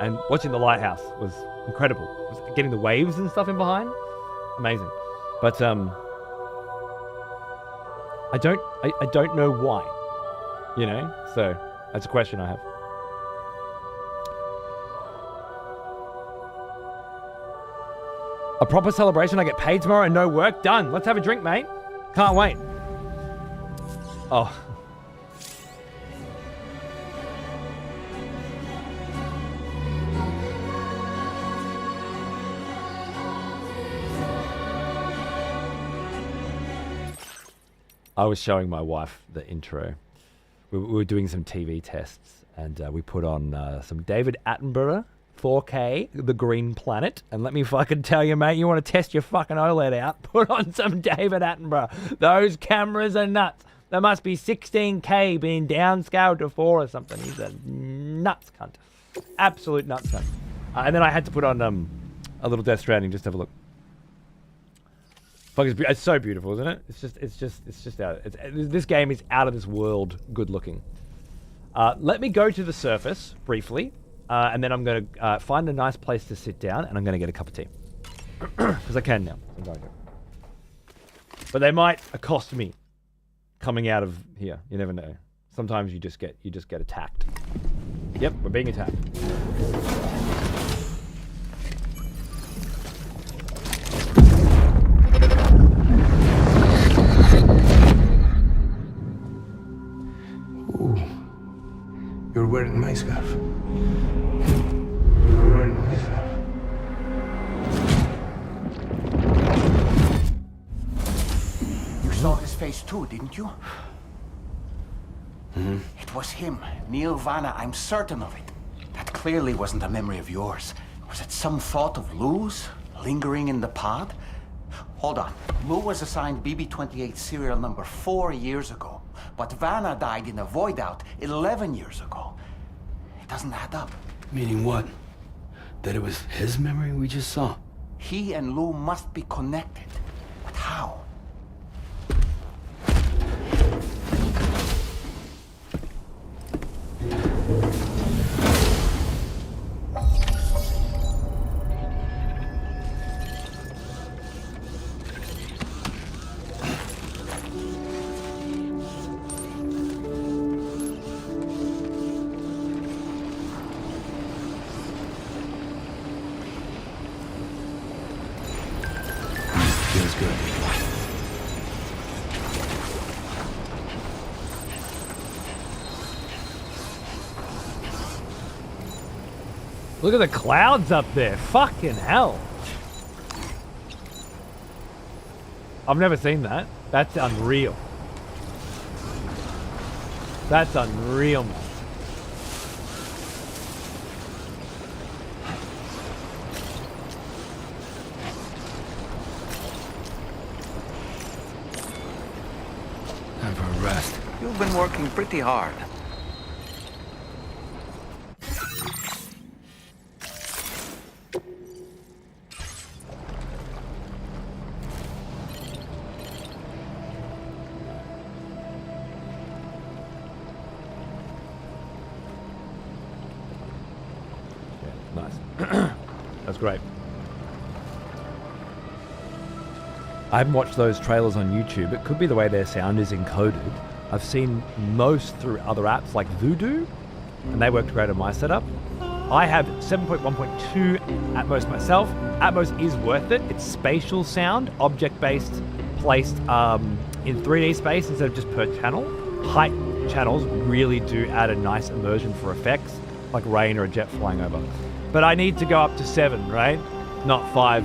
And watching The Lighthouse was incredible. Getting the waves and stuff in behind, amazing. But I don't know why, you know? So that's a question I have. A proper celebration, I get paid tomorrow and no work? Done. Let's have a drink, mate. Can't wait. Oh. I was showing my wife the intro. We were doing some TV tests, and we put on some David Attenborough, 4K, The Green Planet. And let me fucking tell you, mate, you want to test your fucking OLED out, put on some David Attenborough. Those cameras are nuts. There must be 16K being downscaled to 4 or something. He's a nuts cunt. Absolute nuts cunt. And then I had to put on a little Death Stranding just to have a look. Fuck, it's so beautiful, isn't it? It's just out. This game is out of this world good looking. Let me go to the surface briefly, and then I'm going to find a nice place to sit down, and I'm going to get a cup of tea. Because I can now. I'm going to. But they might accost me coming out of here. You never know. Sometimes you just get attacked. Yep, we're being attacked. You're wearing my scarf. You're wearing my scarf. You saw his face place too, didn't you? It was him, Neil Vanna, I'm certain of it. That clearly wasn't a memory of yours. Was it some thought of Lou's, lingering in the pod? Hold on. Lou was assigned BB-28 serial number 4 years ago, but Vanna died in a void out 11 years ago. It doesn't add up. Meaning what? That it was his memory we just saw? He and Lou must be connected. But how? Feels good. Look at the clouds up there. Fucking hell. I've never seen that. That's unreal. That's unreal, man. Time for a rest. You've been working pretty hard. Nice. That's great. I haven't watched those trailers on YouTube. It could be the way their sound is encoded. I've seen most through other apps like Voodoo, and they worked great on my setup. I have 7.1.2 Atmos myself. Atmos is worth it. It's spatial sound, object-based, placed in 3D space instead of just per channel. Height channels really do add a nice immersion for effects, like rain or a jet flying over. But I need to go up to 7, right? Not 5.